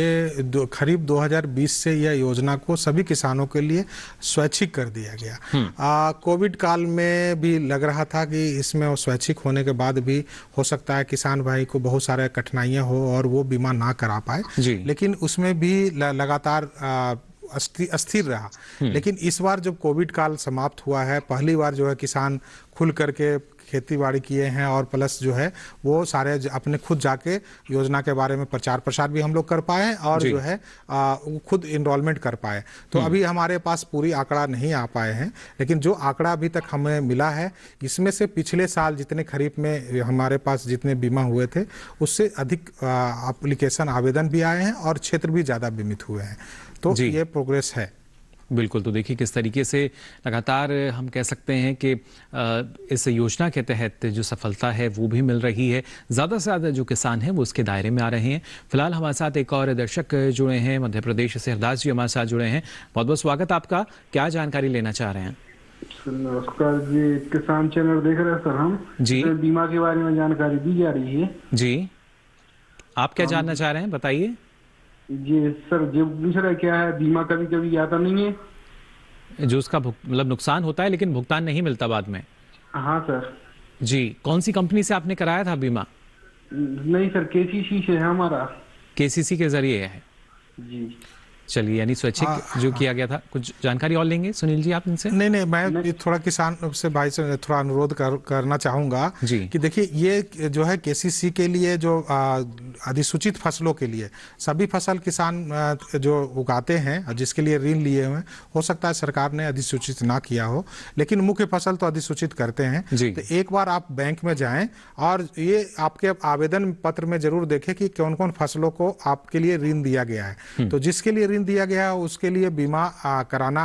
ये खरीफ 2020 से यह योजना को सभी किसानों के लिए स्वैच्छिक कर दिया गया। कोविड काल में भी लग रहा था कि इसमें स्वैच्छिक होने के बाद भी हो सकता है किसान भाई को बहुत सारे कठिनाइयां हो और वो बीमा ना करा पाए, लेकिन उसमें भी लगातार अस्थिर रहा। लेकिन इस बार जब कोविड काल समाप्त हुआ है, पहली बार जो है किसान खुल करके खेती बाड़ी किए हैं और प्लस जो है वो सारे अपने खुद जाके योजना के बारे में प्रचार प्रसार भी हम लोग कर पाए और जो है खुद इनरोलमेंट कर पाए। तो अभी हमारे पास पूरी आंकड़ा नहीं आ पाए हैं, लेकिन जो आंकड़ा अभी तक हमें मिला है इसमें से पिछले साल जितने खरीफ में हमारे पास जितने बीमा हुए थे उससे अधिक एप्लीकेशन आवेदन भी आए हैं और क्षेत्र भी ज़्यादा बीमित हुए हैं। तो ये प्रोग्रेस है। बिल्कुल। तो देखिए किस तरीके से लगातार हम कह सकते हैं कि इस योजना के तहत जो सफलता है वो भी मिल रही है, ज़्यादा से ज़्यादा जो किसान हैं वो उसके दायरे में आ रहे हैं। फिलहाल हमारे साथ एक और दर्शक जुड़े हैं, मध्य प्रदेश से हरदास जी हमारे साथ जुड़े हैं। बहुत बहुत स्वागत आपका, क्या जानकारी लेना चाह रहे हैं? नमस्कार जी, किसान चैनल देख रहे हैं सर हम जी। तो बीमा के बारे में जानकारी दी जा रही है जी, आप क्या जानना चाह रहे हैं बताइए? जी सर, जो दूसरा क्या है, बीमा कभी कभी आता नहीं है, जो उसका मतलब नुकसान होता है लेकिन भुगतान नहीं मिलता बाद में। हाँ सर जी, कौन सी कंपनी से आपने कराया था बीमा? नहीं सर, केसीसी से है हमारा। केसीसी के जरिए है जी। चलिए, यानी स्वैच्छिक जो किया गया था। कुछ जानकारी और लेंगे सुनील जी आप इनसे? नहीं, मैं थोड़ा किसान से भाई से थोड़ा अनुरोध करना चाहूँगा कि देखिए ये जो है केसीसी के लिए जो अधिसूचित फसलों के लिए सभी फसल किसान जो उगाते हैं जिसके लिए ऋण लिए हुए, हो सकता है सरकार ने अधिसूचित ना किया हो, लेकिन मुख्य फसल तो अधिसूचित करते हैं। तो एक बार आप बैंक में जाएं और ये आपके आवेदन पत्र में जरूर देखें कि कौन कौन फसलों को आपके लिए ऋण दिया गया है। तो जिसके लिए दिया गया है उसके लिए बीमा कराना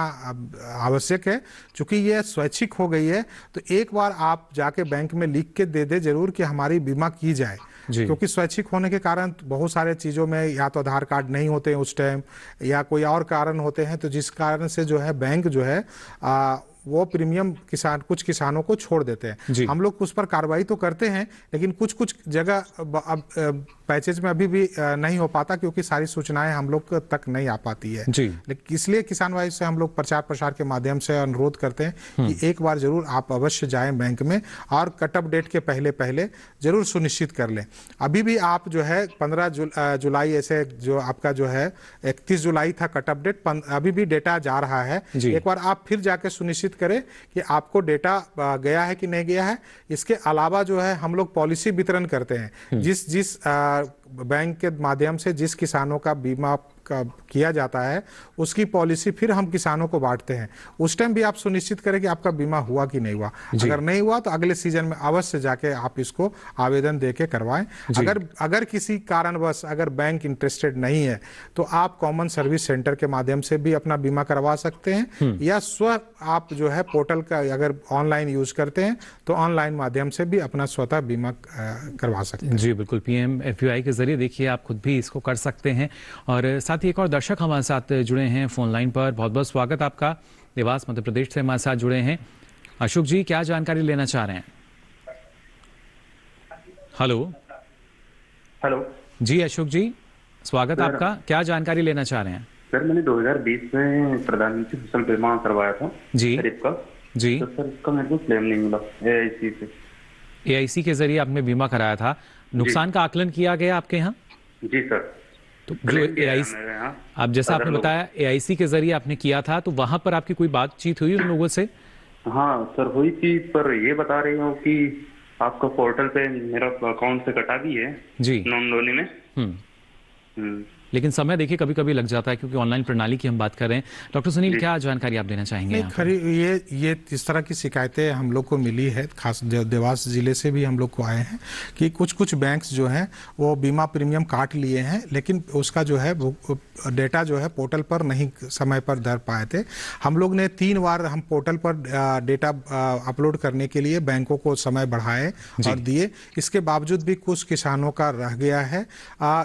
आवश्यक है। चूंकि ये स्वैच्छिक हो गई है तो एक बार आप जाके बैंक में लिख के दे दे जरूर कि हमारी बीमा की जाए, क्योंकि स्वैच्छिक होने के कारण बहुत सारे चीज़ों में या तो आधार कार्ड नहीं होते हैं उस टाइम या कोई और कारण होते हैं, तो जिस कारण से जो है बैंक जो है वो प्रीमियम कुछ किसानों को छोड़ देते हैं। हम लोग उस पर कार्रवाई तो करते हैं, लेकिन कुछ जगह पैचेज में अभी भी नहीं हो पाता क्योंकि सारी सूचनाएं हम लोग तक नहीं आ पाती है। लेकिन इसलिए किसान भाई से हम लोग प्रचार प्रसार के माध्यम से अनुरोध करते हैं कि एक बार जरूर आप अवश्य जाएं बैंक में और कट ऑफ डेट के पहले जरूर सुनिश्चित कर लें। अभी भी आप जो है 15 जुलाई ऐसे जो आपका जो है 31 जुलाई था कट ऑफ डेट, अभी भी डेटा जा रहा है। एक बार आप फिर जाके सुनिश्चित करें कि आपको डेटा गया है कि नहीं गया है। इसके अलावा जो है हम लोग पॉलिसी वितरण करते हैं, जिस बैंक के माध्यम से जिस किसानों का बीमा किया जाता है उसकी पॉलिसी फिर हम किसानों को बांटते हैं। उस टाइम भी आप सुनिश्चित करें कि आपका बीमा हुआ कि नहीं हुआ। अगर नहीं हुआ तो अगले सीजन में अवश्य जाके आप इसको आवेदन देके करवाएं। अगर किसी कारणवश अगर बैंक इंटरेस्टेड नहीं है तो आप कॉमन सर्विस सेंटर के माध्यम से भी अपना बीमा करवा सकते हैं, या स्व आप जो है पोर्टल का अगर ऑनलाइन यूज करते हैं तो ऑनलाइन माध्यम से भी अपना स्वतः बीमा करवा सकते हैं। जी बिल्कुल, PMFUI के जरिए देखिए आप खुद भी इसको कर सकते हैं। और साथ ही एक और दर्शक हमारे साथ जुड़े हैं फोन लाइन पर, बहुत बहुत स्वागत आपका। देवास मध्य प्रदेश से हमारे साथ जुड़े हैं अशोक जी, क्या जानकारी लेना चाह रहे हैं? हेलो जी अशोक जी, स्वागत आपका, क्या जानकारी लेना चाह रहे हैं? सर मैंने 2020 में प्रधानमंत्री फसल बीमा करवाया था जी खरीफ का जी। तो सर इसका मेरे को क्लेम नहीं मिला AIC से। AIC के जरिए आपने बीमा कराया था, नुकसान का आकलन किया गया आपके यहाँ? जी सर। तो जो AIC आप जैसा आपने बताया AIC के जरिए आपने किया था, तो वहां पर आपकी कोई बातचीत हुई उन लोगों से? हाँ सर हुई थी, पर ये बता रही हूँ कि आपका पोर्टल पे मेरा अकाउंट से कटा भी है जी नॉन लोनी में। लेकिन समय देखिए कभी कभी लग जाता है क्योंकि ऑनलाइन प्रणाली की हम बात कर रहे हैं। डॉक्टर सुनील, क्या जानकारी आप देना चाहेंगे? ये इस तरह की शिकायतें हम लोग को मिली है, खास देवास जिले से भी हम लोग को आए हैं कि कुछ बैंक्स जो हैं वो बीमा प्रीमियम काट लिए हैं, लेकिन उसका जो है डेटा जो है पोर्टल पर नहीं समय पर धर पाए थे। हम लोग ने 3 बार हम पोर्टल पर डेटा अपलोड करने के लिए बैंकों को समय बढ़ाए और दिए, इसके बावजूद भी कुछ किसानों का रह गया है।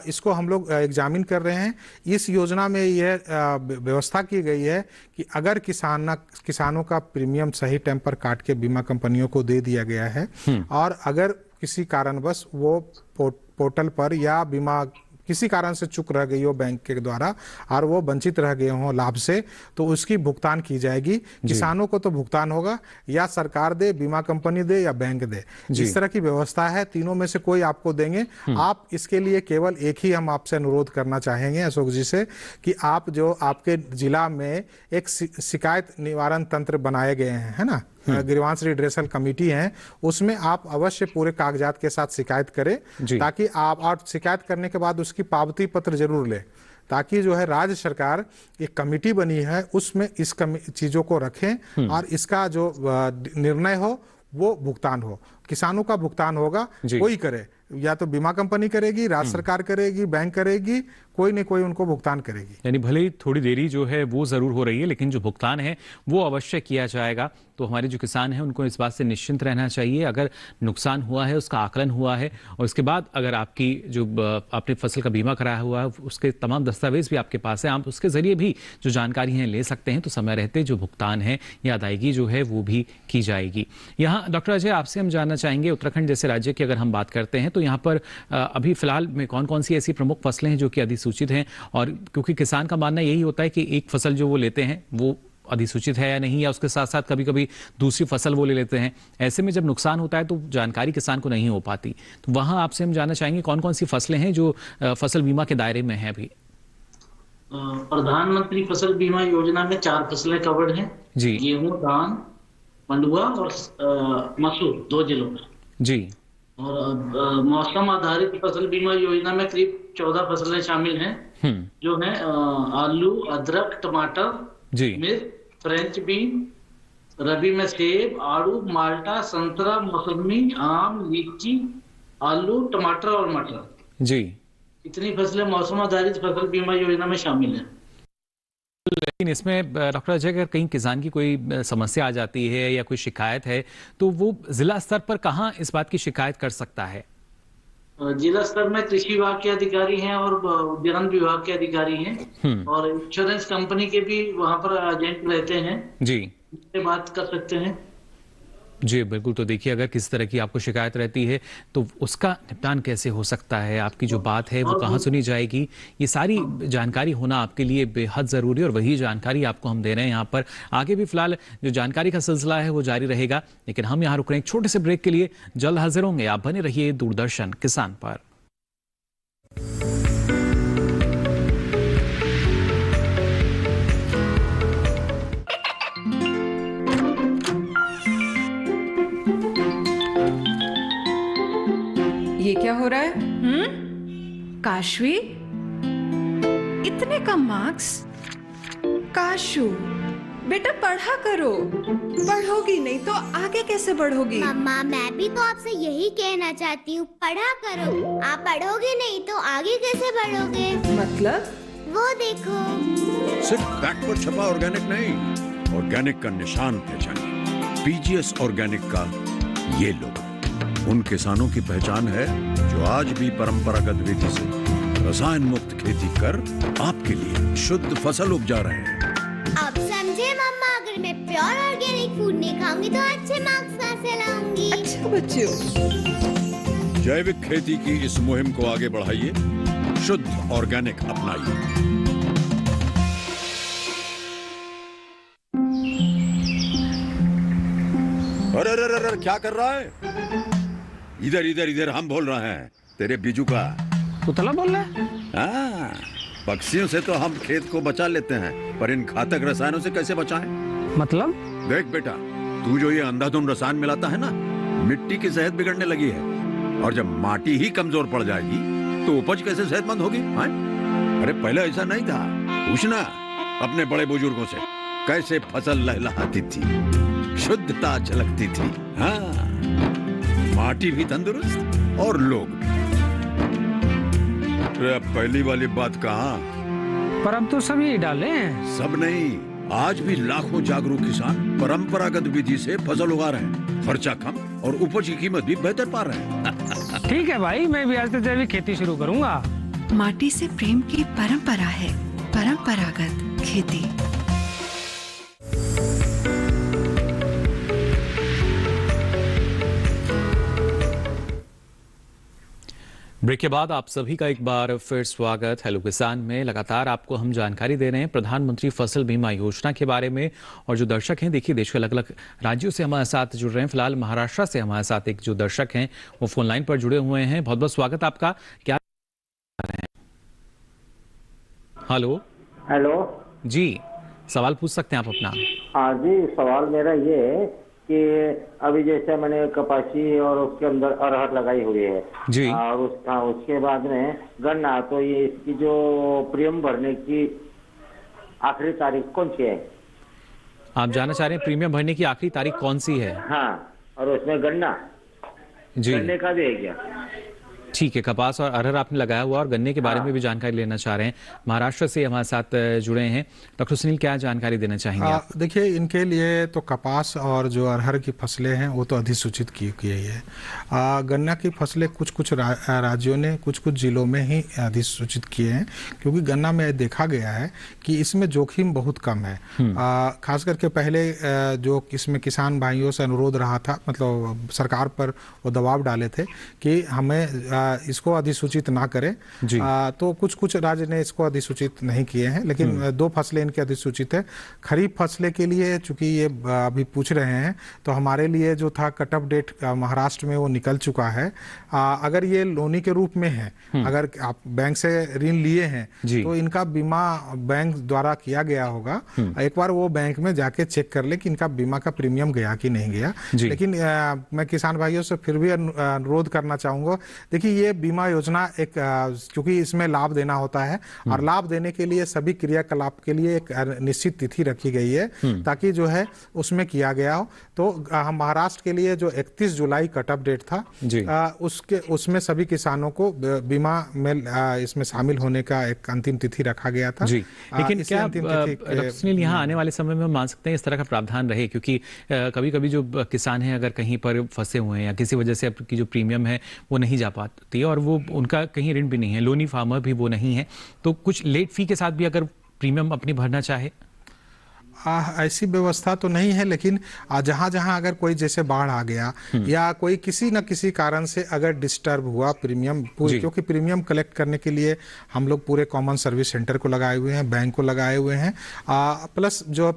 इसको हम लोग एग्जामिन कर रहे हैं। इस योजना में यह व्यवस्था की गई है कि अगर किसानों का प्रीमियम सही टाइम पर काट के बीमा कंपनियों को दे दिया गया है और अगर किसी कारणवश वो पोर्टल पर या बीमा किसी कारण से चूक रह गई हो बैंक के द्वारा और वो वंचित रह गए हों लाभ से, तो उसकी भुगतान की जाएगी। किसानों को तो भुगतान होगा, या सरकार दे, बीमा कंपनी दे या बैंक दे, इस तरह की व्यवस्था है। तीनों में से कोई आपको देंगे। आप इसके लिए केवल एक ही हम आपसे अनुरोध करना चाहेंगे अशोक जी से कि आप जो आपके जिला में एक शिकायत निवारण तंत्र बनाए गए हैं, है ना, ग्रीवांस रिड्रेसल कमेटी है, उसमें आप अवश्य पूरे कागजात के साथ शिकायत करें, ताकि आप और शिकायत करने के बाद उसकी पावती पत्र जरूर लें, ताकि जो है राज्य सरकार एक कमेटी बनी है उसमें इस चीजों को रखें और इसका जो निर्णय हो वो भुगतान हो, किसानों का भुगतान होगा, कोई करे, या तो बीमा कंपनी करेगी, राज्य सरकार करेगी, बैंक करेगी, कोई न कोई उनको भुगतान करेगी। यानी भले ही थोड़ी देरी जो है वो जरूर हो रही है, लेकिन जो भुगतान है वो अवश्य किया जाएगा। तो हमारे जो किसान हैं उनको इस बात से निश्चिंत रहना चाहिए। अगर नुकसान हुआ है, उसका आकलन हुआ है और उसके बाद अगर आपकी जो आपने फसल का बीमा कराया हुआ है उसके तमाम दस्तावेज भी आपके पास है, आप उसके जरिए भी जो जानकारी है ले सकते हैं, तो समय रहते जो भुगतान है या अदायगी जो है वो भी की जाएगी। यहाँ डॉक्टर अजय, आपसे हम जानना चाहेंगे, उत्तराखंड जैसे राज्य की अगर हम बात करते हैं तो यहाँ पर अभी फिलहाल में कौन कौन सी ऐसी प्रमुख फसलें हैं जो कि अधिसूचित हैं, और क्योंकि किसान का मानना यही होता है कि एक फसल जो वो लेते हैं वो अधिसूचित है या नहीं, या उसके साथ साथ कभी कभी दूसरी फसल वो ले लेते हैं, ऐसे में जब नुकसान होता है तो जानकारी किसान को नहीं हो पाती। तो वहां आपसे हम जानना चाहेंगे कौन कौन सी फसलें हैं जो फसल बीमा के दायरे में है अभी। प्रधानमंत्री फसल बीमा योजना में 4 फसलें कवर्ड हैं जी, गेहूं, धान, मंडुआ और मसूर 2 जिलों में जी। और मौसम आधारित फसल बीमा योजना में करीब 14 फसलें शामिल हैं जो है आलू, अदरक, टमाटर, मिर्च, फ्रेंच बीन, रबी में सेब, आड़ू, माल्टा, संतरा, मौसमी, आम, लीची, आलू, टमाटर और मटर जी। इतनी फसलें मौसम आधारित फसल बीमा योजना में शामिल हैं। लेकिन इसमें डॉक्टर अजय, अगर कहीं किसान की कोई समस्या आ जाती है या कोई शिकायत है तो वो जिला स्तर पर कहाँ इस बात की शिकायत कर सकता है? जिला स्तर में कृषि विभाग के अधिकारी हैं और उद्यान विभाग के अधिकारी हैं और इंश्योरेंस कंपनी के भी वहां पर एजेंट रहते हैं जी, उनसे बात कर सकते हैं जी। बिल्कुल। तो देखिए, अगर किस तरह की आपको शिकायत रहती है तो उसका निपटान कैसे हो सकता है, आपकी जो बात है वो कहाँ सुनी जाएगी, ये सारी जानकारी होना आपके लिए बेहद ज़रूरी है और वही जानकारी आपको हम दे रहे हैं यहाँ पर। आगे भी फिलहाल जो जानकारी का सिलसिला है वो जारी रहेगा, लेकिन हम यहाँ रुक रहे हैं एक छोटे से ब्रेक के लिए। जल्द हाजिर होंगे, आप बने रहिए दूरदर्शन किसान पर। ये क्या हो रहा है? काशवी, इतने कम मार्क्स? काशू बेटा पढ़ा करो, पढ़ोगी नहीं तो आगे कैसे बढ़ोगी? मम्मा, मैं भी तो आपसे यही कहना चाहती हूँ, पढ़ा करो। आप पढ़ोगे नहीं तो आगे कैसे बढ़ोगे? मतलब? वो देखो, सिर्फ बैक पर छपा ऑर्गेनिक नहीं, ऑर्गेनिक का निशान पहचानिए। पीजीएस ऑर्गेनिक का ये लोगो उन किसानों की पहचान है जो आज भी परंपरागत विधि से रसायन मुक्त खेती कर आपके लिए शुद्ध फसल उपजा रहे हैं। अब समझे मम्मा, अगर मैं प्योर ऑर्गेनिक फूड नहीं खाऊंगी तो अच्छे मार्क्स कहाँ से लाऊंगी? अच्छा बच्चों, जैविक खेती की इस मुहिम को आगे बढ़ाइए, शुद्ध ऑर्गेनिक अपनाइए। अरे अरे अरे, क्या कर रहा है? इधर इधर इधर, हम बोल रहे हैं तेरे बीजू का। पुतला बोल रहा है? हाँ, पक्षियों से तो हम खेत को बचा लेते हैं, पर इन घातक रसायनों से कैसे बचाएं? मतलब? देख बेटा, तू जो ये अंधाधुंध रसायन मिलाता है ना, मिट्टी की सेहत बिगड़ने लगी है, और जब माटी ही कमजोर पड़ जाएगी तो उपज कैसे सेहतमंद होगी? हाँ? अरे पहले ऐसा नहीं था, पूछना अपने बड़े बुजुर्गों से, कैसे फसल लहलहाती थी, शुद्धता झलकती थी। हाँ, माटी भी तंदुरुस्त और लोग भी। पहली वाली बात कहाँ? पर अब तो सभी डाले हैं। सब नहीं, आज भी लाखों जागरूक किसान परंपरागत विधि से फसल उगा रहे हैं, खर्चा कम और उपज की कीमत भी बेहतर पा रहे हैं। ठीक है भाई, मैं भी आज से जैविक खेती शुरू करूंगा। माटी से प्रेम की परंपरा है परंपरागत खेती। ब्रेक के बाद आप सभी का एक बार फिर स्वागत। हेलो किसान में लगातार आपको हम जानकारी दे रहे हैं प्रधानमंत्री फसल बीमा योजना के बारे में। और जो दर्शक हैं, देखिए देश के अलग अलग राज्यों से हमारे साथ जुड़ रहे हैं। फिलहाल महाराष्ट्र से हमारे साथ एक जो दर्शक हैं वो फोन लाइन पर जुड़े हुए हैं। बहुत बहुत स्वागत आपका। क्या हेलो हेलो जी, सवाल पूछ सकते हैं आप अपना? हाँ जी, सवाल मेरा ये है कि अभी जैसे मैंने कपासी और उसके अंदर अरहर लगाई हुई है जी, और उसके बाद में गन्ना, तो ये इसकी जो प्रीमियम भरने की आखिरी तारीख कौन सी है? आप जानना चाह रहे हैं प्रीमियम भरने की आखिरी तारीख कौन सी है? हाँ, और उसमें गन्ना जी, गन्ने का भी है क्या? ठीक है, कपास और अरहर आपने लगाया हुआ और गन्ने के बारे में भी जानकारी लेना चाह रहे हैं। महाराष्ट्र से हमारे साथ जुड़े हैं डॉक्टर सुनील, क्या जानकारी देना चाहेंगे आप? देखिए, इनके लिए तो कपास और जो अरहर की फसलें हैं वो तो अधिसूचित की गई है। गन्ना की फसलें कुछ कुछ राज्यों ने कुछ कुछ जिलों में ही अधिसूचित किए हैं, क्योंकि गन्ना में देखा गया है कि इसमें जोखिम बहुत कम है। खास करके पहले जो इसमें किसान भाइयों से अनुरोध रहा था, मतलब सरकार पर वो दबाव डाले थे कि हमें इसको अधिसूचित ना करें, तो कुछ कुछ राज्य ने इसको अधिसूचित नहीं किए हैं, लेकिन 2 फसलें इनकी अधिसूचित है। खरीफ फसलें के लिए चूंकि ये अभी पूछ रहे हैं, तो हमारे लिए जो था कट ऑफ डेट महाराष्ट्र में वो निकल चुका है। अगर ये लोनी के रूप में है, अगर आप बैंक से ऋण लिए हैं तो इनका बीमा बैंक द्वारा किया गया होगा। एक बार वो बैंक में जाके चेक कर ले कि इनका बीमा का प्रीमियम गया कि नहीं गया। लेकिन मैं किसान भाइयों से फिर भी अनुरोध करना चाहूंगा, देखिए ये बीमा योजना एक क्योंकि इसमें लाभ देना होता है और लाभ देने के लिए सभी क्रियाकलाप के लिए एक निश्चित तिथि रखी गई है, ताकि जो है उसमें किया गया हो। तो हम महाराष्ट्र के लिए जो 31 जुलाई कट ऑफ डेट था, उसमें सभी किसानों को बीमा में इसमें शामिल होने का एक अंतिम तिथि रखा गया था। लेकिन क्या डॉक्टर सुनील, यहाँ आने वाले समय में मान सकते हैं इस तरह का प्रावधान रहे? क्योंकि कभी कभी जो किसान हैं अगर कहीं पर फंसे हुए हैं या किसी वजह से आपकी जो प्रीमियम है वो नहीं जा पाती है और वो उनका कहीं ऋण भी नहीं है, लोनी फार्मर भी वो नहीं है, तो कुछ लेट फी के साथ भी अगर प्रीमियम अपनी भरना चाहे? ऐसी व्यवस्था तो नहीं है, लेकिन जहां जहां अगर कोई जैसे बाढ़ आ गया या कोई किसी न किसी कारण से अगर डिस्टर्ब हुआ प्रीमियम, क्योंकि प्रीमियम कलेक्ट करने के लिए हम लोग पूरे कॉमन सर्विस सेंटर को लगाए हुए हैं, बैंक को लगाए हुए हैं, प्लस जो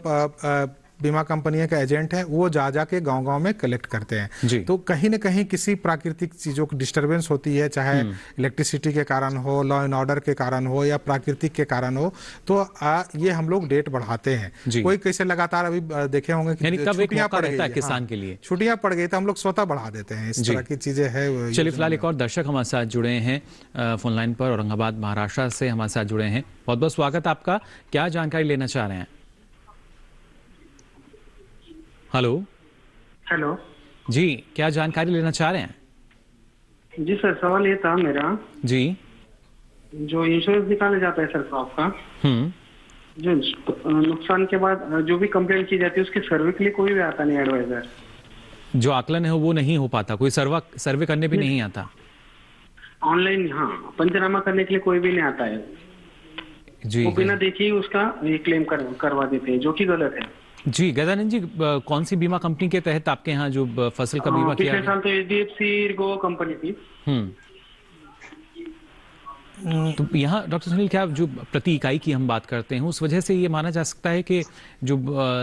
बीमा कंपनियों का एजेंट है वो जा के गांव-गांव में कलेक्ट करते हैं। तो कहीं न कहीं किसी प्राकृतिक चीजों की डिस्टरबेंस होती है, चाहे इलेक्ट्रिसिटी के कारण हो, लॉ एंड ऑर्डर के कारण हो या प्राकृतिक के कारण हो, तो ये हम लोग डेट बढ़ाते हैं। कोई कैसे लगातार अभी देखे होंगे कि छुट्टियां पड़ गई किसान के लिए, छुट्टियां पड़ गई तो हम लोग स्वतः बढ़ा देते हैं। इस तरह की चीजें है। चलिए, फिलहाल एक और दर्शक हमारे साथ जुड़े हैं फोन लाइन पर, औरंगाबाद महाराष्ट्र से हमारे साथ जुड़े हैं। बहुत बहुत स्वागत आपका, क्या जानकारी लेना चाह रहे हैं? हेलो जी, क्या जानकारी लेना चाह रहे हैं? जी सर, सवाल ये था मेरा जी, जो इंश्योरेंस निकाला जाता है सर क्रॉप का, जो नुकसान के बाद जो भी कंप्लेंट की जाती है उसके सर्वे के लिए कोई भी आता नहीं एडवाइजर? जो आकलन है वो नहीं हो पाता, कोई सर्वे करने भी नहीं आता ऑनलाइन? हाँ, पंचनामा करने के लिए कोई भी नहीं आता है जी, वो बिना देखे ही उसका क्लेम करवा देते हैं, जो कि गलत है। जी, गजानन जी, कौन सी बीमा कंपनी के तहत आपके यहाँ जो फसल का बीमा किया? पिछले साल तो HDFC गो कंपनी थी। तो यहाँ डॉक्टर सुनील, क्या जो प्रति इकाई की हम बात करते हैं उस वजह से ये माना जा सकता है कि जो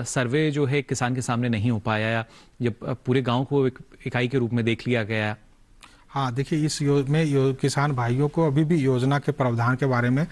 सर्वे जो है किसान के सामने नहीं हो पाया, या जब पूरे गांव को एक इकाई के रूप में देख लिया गया? हाँ, देखिए, इस किसान भाइयों को अभी भी योजना के प्रावधान के बारे में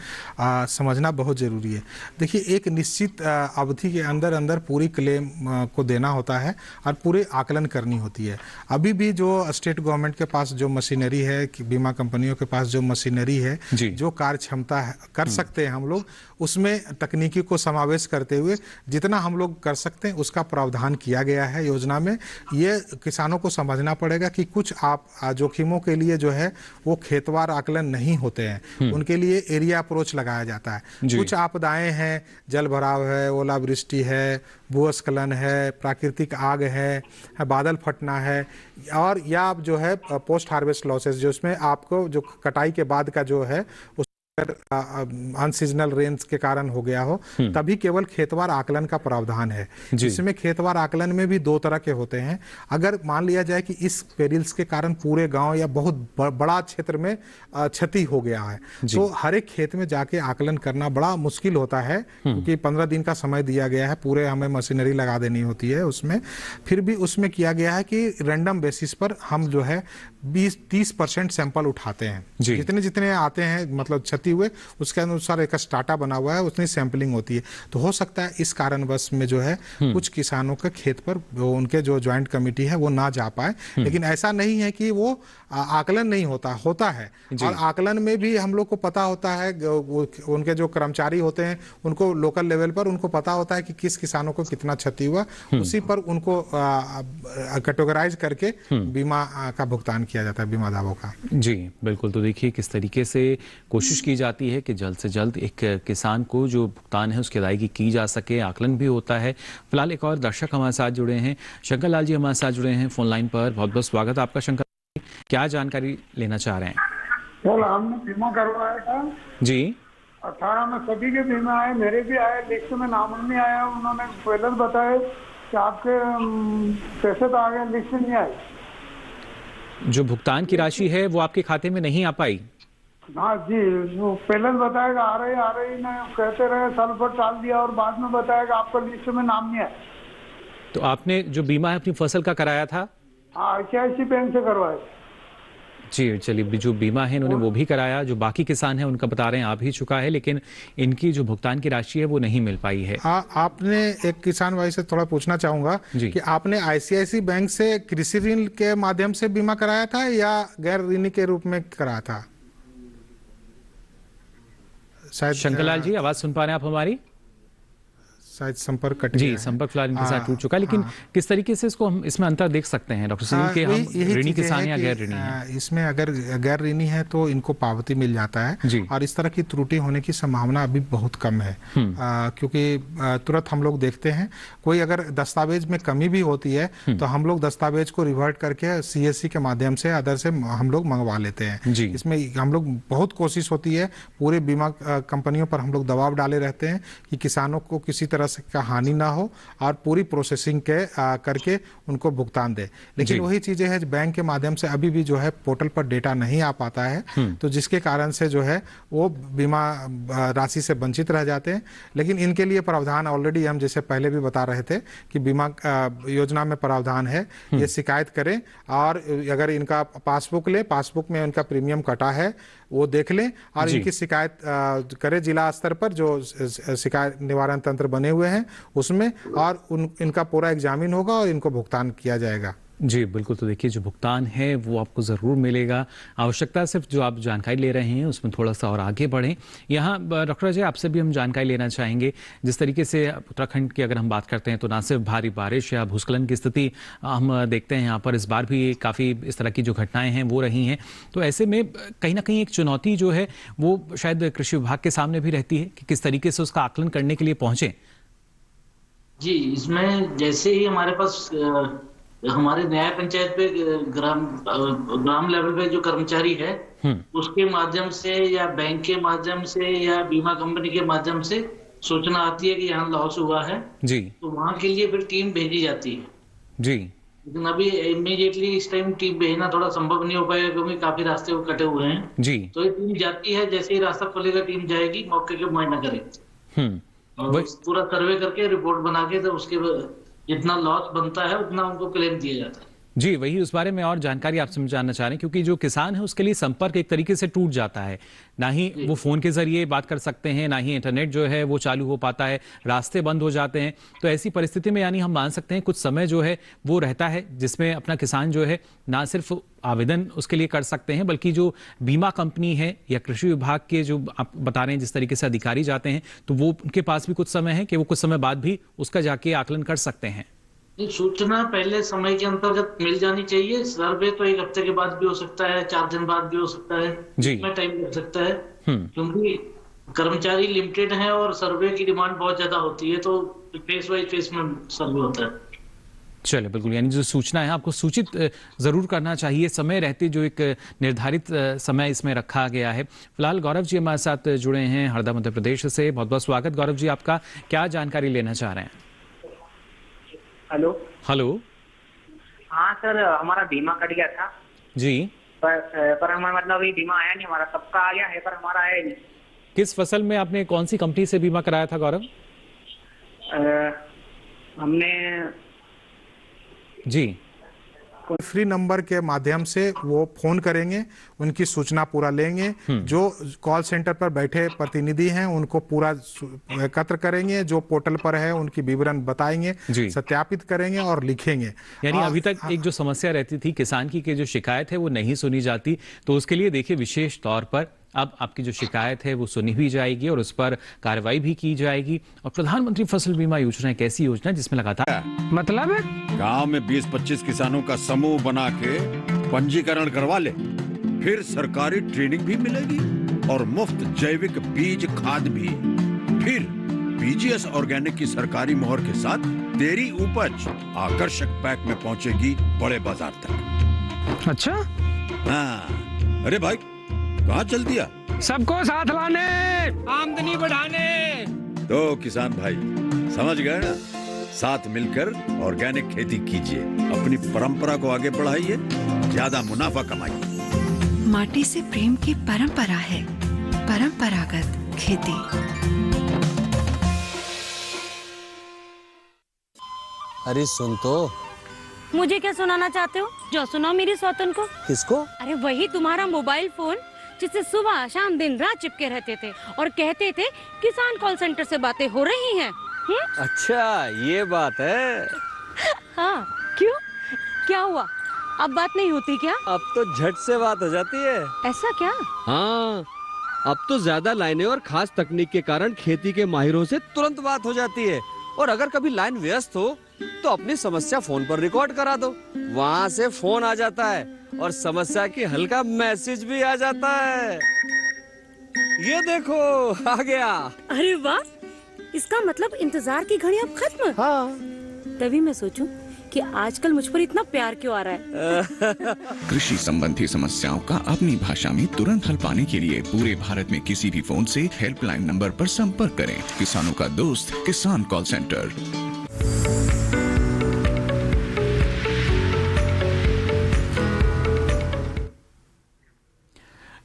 समझना बहुत ज़रूरी है। देखिए, एक निश्चित अवधि के अंदर अंदर पूरी क्लेम को देना होता है और पूरी आकलन करनी होती है। अभी भी जो स्टेट गवर्नमेंट के पास जो मशीनरी है, बीमा कंपनियों के पास जो मशीनरी है, जो कार्य क्षमता कर सकते हैं हम लोग, उसमें तकनीकी को समावेश करते हुए जितना हम लोग कर सकते हैं उसका प्रावधान किया गया है योजना में। ये किसानों को समझना पड़ेगा कि कुछ आप जोखिम के लिए जो है वो खेतवार आकलन नहीं होते हैं, उनके लिए एरिया अप्रोच लगाया जाता है। कुछ आपदाएं हैं, जल भराव है, ओलावृष्टि है, भूस्खलन है, प्राकृतिक आग है, बादल फटना है, और या जो है पोस्ट हार्वेस्ट लॉसेस, जो उसमें आपको जो कटाई के बाद का जो है अनसीजनल रेंज के कारण हो गया हो, तभी केवल खेतवार आकलन का प्रावधान है। जिसमें खेतवार आकलन में भी 2 तरह के होते हैं। अगर मान लिया जाए कि इस पेरिल्स के कारण पूरे गांव या बहुत बड़ा क्षेत्र में क्षति हो गया है, तो हर एक खेत में जाके आकलन करना बड़ा मुश्किल होता है, क्योंकि 15 दिन का समय दिया गया है, पूरे हमें मशीनरी लगा देनी होती है उसमें। फिर भी उसमें किया गया है कि रैंडम बेसिस पर हम जो है 20-30% सैंपल उठाते हैं, जितने आते हैं, मतलब क्षति क्षति हुए उसके अनुसार एक स्टाटा बना हुआ है, उसमें सैंपलिंग होती है। तो हो सकता है इस कारणवश में जो है कुछ किसानों के खेत पर उनके जो ज्वाइंट कमेटी है वो ना जा पाए, लेकिन ऐसा नहीं है कि वो आकलन नहीं होता है। और आकलन में भी हम लोग को पता होता है, उनके जो कर्मचारी होते हैं उनको लोकल लेवल पर उनको पता होता है कि किस किसानों को कितना क्षति हुआ, उसी पर उनको कैटेगराइज करके बीमा का भुगतान किया जाता है, बीमा दावों का। जी बिल्कुल। तो देखिए किस तरीके से कोशिश की जाती है कि जल्द से जल्द एक किसान को जो भुगतान है उसकी अदायगी की जा सके, आकलन भी होता है। फिलहाल एक और दर्शक हमारे साथ जुड़े हैं, शंकर लाल जी हमारे साथ जुड़े हैं फोन लाइन पर। बहुत बहुत स्वागत आपका शंकर, क्या जानकारी लेना चाह रहे हैं? सर हमने बीमा करवाया था जी, 18 में सभी के बीमा आए, मेरे भी आए, लिस्ट में नाम नहीं आया। उन्होंने पहले बताया कि आपके पैसे तो आ गए, लिस्ट में नहीं आए। जो भुगतान की राशि है वो आपके खाते में नहीं आ पाई? हाँ जी, वो पहले बताएगा आ रही ना कहते रहे, साल भर टाल दिया और बाद में बताएगा आपका लिस्ट में नाम नहीं है। तो आपने जो बीमा है अपनी फसल का कराया था? हाँ, ICICI बैंक से करवाया। जी चलिए, जो बीमा है इन्होंने वो भी कराया, जो बाकी किसान है उनका बता रहे हैं आ भी चुका है, लेकिन इनकी जो भुगतान की राशि है वो नहीं मिल पाई है। आपने एक किसान भाई से थोड़ा पूछना चाहूंगा कि आपने ICICI बैंक से कृषि ऋण के माध्यम से बीमा कराया था या गैर ऋणी के रूप में कराया था? शायद शंकरलाल जी आवाज सुन पा रहे हैं आप हमारी? शायद संपर्क कट जी, संपर्क फिलहाल इनके साथ टूट चुका है, लेकिन किस तरीके से इसको हम इसमें अंतर देख सकते हैं डॉक्टर सुनील के हम ऋणी किसान या गैर ऋणी हैं? इसमें अगर गैर ऋणी है तो इनको पावती मिल जाता है और इस तरह की त्रुटि होने की संभावना अभी बहुत कम है, क्योंकि तुरंत हम लोग देखते हैं कोई अगर दस्तावेज में कमी भी होती है तो हम लोग दस्तावेज को रिवर्ट करके CSC के माध्यम से अदर से हम लोग मंगवा लेते हैं। इसमें हम लोग बहुत कोशिश होती है, पूरे बीमा कंपनियों पर हम लोग दबाव डाले रहते हैं कि किसानों को किसी तरह का हानि ना हो और पूरी प्रोसेसिंग के करके उनको भुगतान दे। लेकिन वही चीजें हैं बैंक के माध्यम से अभी भी जो है पोर्टल पर डेटा नहीं आ पाता है, तो जिसके कारण से जो है वो बीमा राशि से वंचित रह जाते हैं। लेकिन इनके लिए प्रावधान ऑलरेडी हम जैसे पहले भी बता रहे थे कि बीमा योजना में प्रावधान है, ये शिकायत करें और अगर इनका पासबुक ले, पासबुक में उनका प्रीमियम कटा है वो देख लें और इनकी शिकायत करें जिला स्तर पर जो शिकायत निवारण तंत्र बने हुए हैं उसमें, और इनका पूरा एग्जामिन होगा और इनको भुगतान किया जाएगा। जी बिल्कुल। तो देखिए जो भुगतान है वो आपको ज़रूर मिलेगा। आवश्यकता सिर्फ जो आप जानकारी ले रहे हैं उसमें थोड़ा सा और आगे बढ़ें। यहाँ डॉक्टर अजय आपसे भी हम जानकारी लेना चाहेंगे, जिस तरीके से उत्तराखंड की अगर हम बात करते हैं तो ना सिर्फ भारी बारिश या भूस्खलन की स्थिति हम देखते हैं यहाँ पर, इस बार भी काफ़ी इस तरह की जो घटनाएँ हैं वो रही हैं। तो ऐसे में कहीं ना कहीं एक चुनौती जो है वो शायद कृषि विभाग के सामने भी रहती है कि किस तरीके से उसका आकलन करने के लिए पहुँचें। जी, इसमें जैसे ही हमारे पास हमारे न्याय पंचायत पे ग्राम लेवल पे जो कर्मचारी है उसके माध्यम से या बैंक के माध्यम से या बीमा कंपनी के माध्यम से सूचना आती है कि यहाँ लॉस हुआ है जी, तो वहाँ के लिए फिर टीम भेजी जाती है जी। लेकिन अभी इमीडिएटली इस टाइम टीम भेजना थोड़ा संभव नहीं हो पाएगा क्योंकि काफी रास्ते कटे हुए हैं जी। तो ये टीम जाती है, जैसे ही रास्ता खुलेगा टीम जाएगी, मौके के मुआयना करेगी और पूरा सर्वे करके रिपोर्ट बना के तो उसके जितना लॉस बनता है उतना उनको क्लेम दिया जाता है। जी वही उस बारे में और जानकारी आपसे जानना चाह रहे हैं, क्योंकि जो किसान है उसके लिए संपर्क एक तरीके से टूट जाता है, ना ही वो फोन के जरिए बात कर सकते हैं, ना ही इंटरनेट जो है वो चालू हो पाता है, रास्ते बंद हो जाते हैं। तो ऐसी परिस्थिति में यानी हम मान सकते हैं कुछ समय जो है वो रहता है जिसमें अपना किसान जो है ना सिर्फ आवेदन उसके लिए कर सकते हैं, बल्कि जो बीमा कंपनी है या कृषि विभाग के जो आप बता रहे हैं जिस तरीके से अधिकारी जाते हैं तो वो उनके पास भी कुछ समय है कि वो कुछ समय बाद भी उसका जाके आकलन कर सकते हैं। सूचना पहले समय के अंतर्गत मिल जानी चाहिए। सर्वे तो 1 हफ्ते के बाद भी हो सकता है, 4 दिन बाद भी हो सकता है, इसमें टाइम लग सकता है क्योंकि कर्मचारी लिमिटेड हैं और सर्वे की डिमांड बहुत ज्यादा होती है, तो फेस वाइज फेस में सर्वे होता है। चलिए बिल्कुल, यानी जो सूचना है आपको सूचित जरूर करना चाहिए समय रहते, जो एक निर्धारित समय इसमें रखा गया है। फिलहाल गौरव जी हमारे साथ जुड़े हैं हरदा मध्य प्रदेश से। बहुत बहुत स्वागत गौरव जी, आपका क्या जानकारी लेना चाह रहे हैं? Hello hello. हाँ सर, हमारा बीमा कट गया था जी, पर हमारा मतलब अभी बीमा आया नहीं, हमारा सबका आ गया है पर हमारा आया नहीं। किस फसल में आपने कौन सी कंपनी से बीमा कराया था गौरव? हमने जी फ्री नंबर के माध्यम से वो फोन करेंगे, उनकी सूचना पूरा लेंगे, जो कॉल सेंटर पर बैठे प्रतिनिधि हैं उनको पूरा एकत्र करेंगे, जो पोर्टल पर है उनकी विवरण बताएंगे, सत्यापित करेंगे और लिखेंगे। यानी अभी तक एक जो समस्या रहती थी किसान की जो शिकायत है वो नहीं सुनी जाती, तो उसके लिए देखिए विशेष तौर पर अब आपकी जो शिकायत है वो सुनी भी जाएगी और उस पर कार्रवाई भी की जाएगी। और प्रधानमंत्री फसल बीमा योजना एक ऐसी योजना है जिसमें लगातार मतलब गांव में 20-25 किसानों का समूह बना के पंजीकरण करवा ले, फिर सरकारी ट्रेनिंग भी मिलेगी और मुफ्त जैविक बीज खाद भी, फिर बीजीएस ऑर्गेनिक की सरकारी मोहर के साथ तेरी उपज आकर्षक पैक में पहुंचेगी बड़े बाजार तक। अच्छा हाँ, अरे भाई कहाँ चल दिया? सबको साथ लाने, आमदनी बढ़ाने। तो किसान भाई समझ गए ना, साथ मिलकर ऑर्गेनिक खेती कीजिए, अपनी परंपरा को आगे बढ़ाइए, ज्यादा मुनाफा कमाइए। माटी से प्रेम की परंपरा है परंपरागत खेती। अरे सुन तो। मुझे क्या सुनाना चाहते हो? जो सुनाओ मेरी सौतन को। किसको? अरे वही तुम्हारा मोबाइल फोन जिससे सुबह शाम दिन रात चिपके रहते थे और कहते थे किसान कॉल सेंटर से बातें हो रही हैं। अच्छा ये बात है। हाँ क्यों, क्या हुआ? अब बात नहीं होती क्या? अब तो झट से बात हो जाती है। ऐसा क्या? हाँ, अब तो ज्यादा लाइनें और खास तकनीक के कारण खेती के माहिरों से तुरंत बात हो जाती है। और अगर कभी लाइन व्यस्त हो तो अपनी समस्या फोन पर रिकॉर्ड करा दो, वहाँ से फोन आ जाता है और समस्या की हल का मैसेज भी आ जाता है। ये देखो आ गया। अरे वाह, इसका मतलब इंतजार की घड़ी अब खत्म। हाँ। तभी मैं सोचूं कि आजकल मुझ पर इतना प्यार क्यों आ रहा है। कृषि संबंधी समस्याओं का अपनी भाषा में तुरंत हल पाने के लिए पूरे भारत में किसी भी फोन से हेल्पलाइन नंबर पर संपर्क करें। किसानों का दोस्त किसान कॉल सेंटर।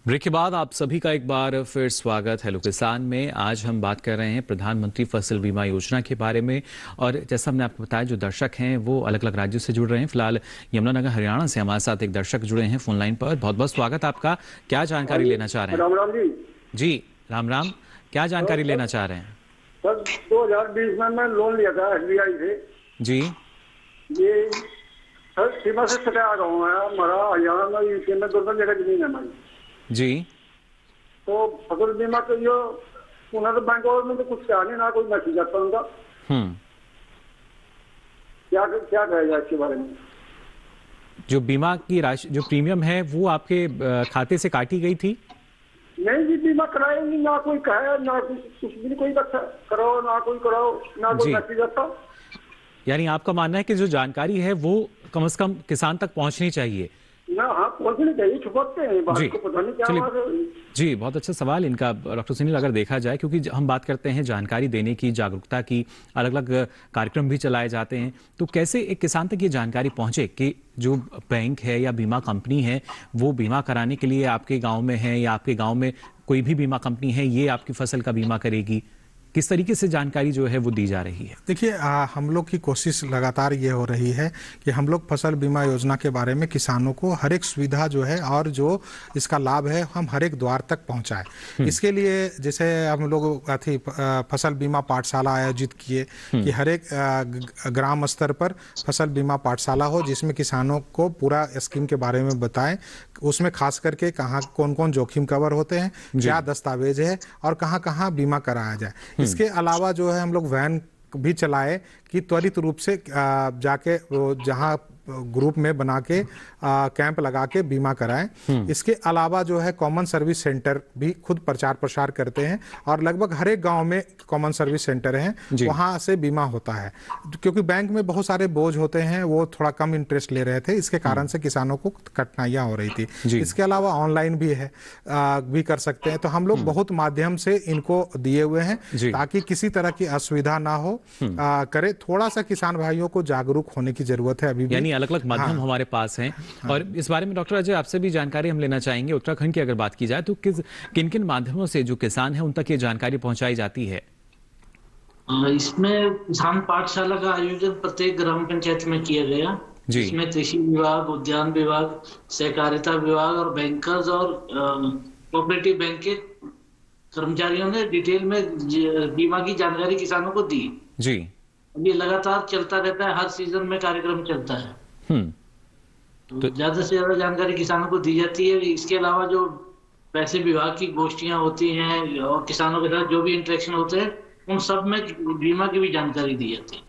ब्रेक के बाद आप सभी का एक बार फिर स्वागत हेलो किसान में। आज हम बात कर रहे हैं प्रधानमंत्री फसल बीमा योजना के बारे में और जैसा हमने आपको बताया जो दर्शक हैं वो अलग अलग राज्यों से जुड़ रहे हैं। फिलहाल यमुनानगर हरियाणा से हमारे साथ एक दर्शक जुड़े हैं फोन लाइन पर। बहुत बहुत स्वागत आपका। क्या जानकारी लेना चाह रहे हैं? राम राम जी। जी राम राम, क्या जानकारी लेना चाह रहे हैं? सर 2020 में मैं लोन लिया था SBI से। जी ये सर सीमा से सटा गाँव है हमारा, हरियाणा में यूपी में 2 जगह जमीन है हमारी जी। तो फसल बीमा के जो उन्होंने बैंक और में तो कुछ क्या नहीं, ना कोई मैसेज आता उनका। क्या क्या कहेगा इसके बारे में? जो बीमा की राशि जो प्रीमियम है वो आपके खाते से काटी गई थी? नहीं जी, बीमा कराएंगे ना कोई कहे, ना कुछ भी कोई कराओ ना कोई कराओ, ना कोई मैसेज आता। यानी आपका मानना है कि जो जानकारी है वो कम से कम किसान तक पहुंचनी चाहिए ना? हाँ पहुंचनी चाहिए, छुपाते हैं बात को, पता नहीं क्या बात है। जी बहुत अच्छा सवाल इनका डॉक्टर सुनील। अगर देखा जाए क्योंकि हम बात करते हैं जानकारी देने की, जागरूकता की, अलग अलग कार्यक्रम भी चलाए जाते हैं, तो कैसे एक किसान तक ये जानकारी पहुंचे कि जो बैंक है या बीमा कंपनी है वो बीमा कराने के लिए आपके गांव में है या आपके गांव में कोई भी बीमा कंपनी है ये आपकी फसल का बीमा करेगी, किस तरीके से जानकारी जो है वो दी जा रही है? देखिए हम लोग की कोशिश लगातार ये हो रही है कि हम लोग फसल बीमा योजना के बारे में किसानों को हर एक सुविधा जो है और जो इसका लाभ है हम हर एक द्वार तक पहुंचाएं। इसके लिए जैसे हम लोग फसल बीमा पाठशाला आयोजित किए कि हर एक ग्राम स्तर पर फसल बीमा पाठशाला हो जिसमें किसानों को पूरा स्कीम के बारे में बताएं, उसमें खास करके कहाँ कौन कौन जोखिम कवर होते हैं, क्या दस्तावेज है और कहाँ कहाँ बीमा कराया जाए। इसके अलावा जो है हम लोग वैन भी चलाए कि त्वरित रूप से जाके जहाँ ग्रुप में बना के कैंप लगा के बीमा कराएं। इसके अलावा जो है कॉमन सर्विस सेंटर भी खुद प्रचार प्रसार करते हैं और लगभग हर एक गांव में कॉमन सर्विस सेंटर हैं, वहां से बीमा होता है। क्योंकि बैंक में बहुत सारे बोझ होते हैं, वो थोड़ा कम इंटरेस्ट ले रहे थे, इसके कारण से किसानों को कठिनाइयां हो रही थी। इसके अलावा ऑनलाइन भी है, भी कर सकते हैं। तो हम लोग बहुत माध्यम से इनको दिए हुए हैं ताकि किसी तरह की असुविधा ना हो करे। थोड़ा सा किसान भाइयों को जागरूक होने की जरूरत है अभी भी। अलग अलग माध्यम हमारे पास हैं। और इस बारे में डॉक्टर अजय आपसे भी जानकारी हम लेना चाहेंगे। उत्तराखंड की अगर बात की जाए तो किन किन माध्यमों से जो किसान है उन तक ये जानकारी पहुंचाई जाती है? इसमें किसान पाठशाला का आयोजन प्रत्येक ग्राम पंचायत में किया गया जिसमें कृषि विभाग, उद्यान विभाग, सहकारिता विभाग और बैंकर्स और कोऑपरेटिव बैंक के कर्मचारियों ने डिटेल में बीमा की जानकारी किसानों को दी जी। ये लगातार चलता रहता है, हर सीजन में कार्यक्रम चलता है। तो ज्यादा से ज्यादा जानकारी किसानों को दी जाती है। इसके अलावा जो पैसे विभाग की गोष्ठियां होती हैं और किसानों के साथ जो भी इंटरेक्शन होते हैं, उन सब में बीमा की भी जानकारी दी जाती है।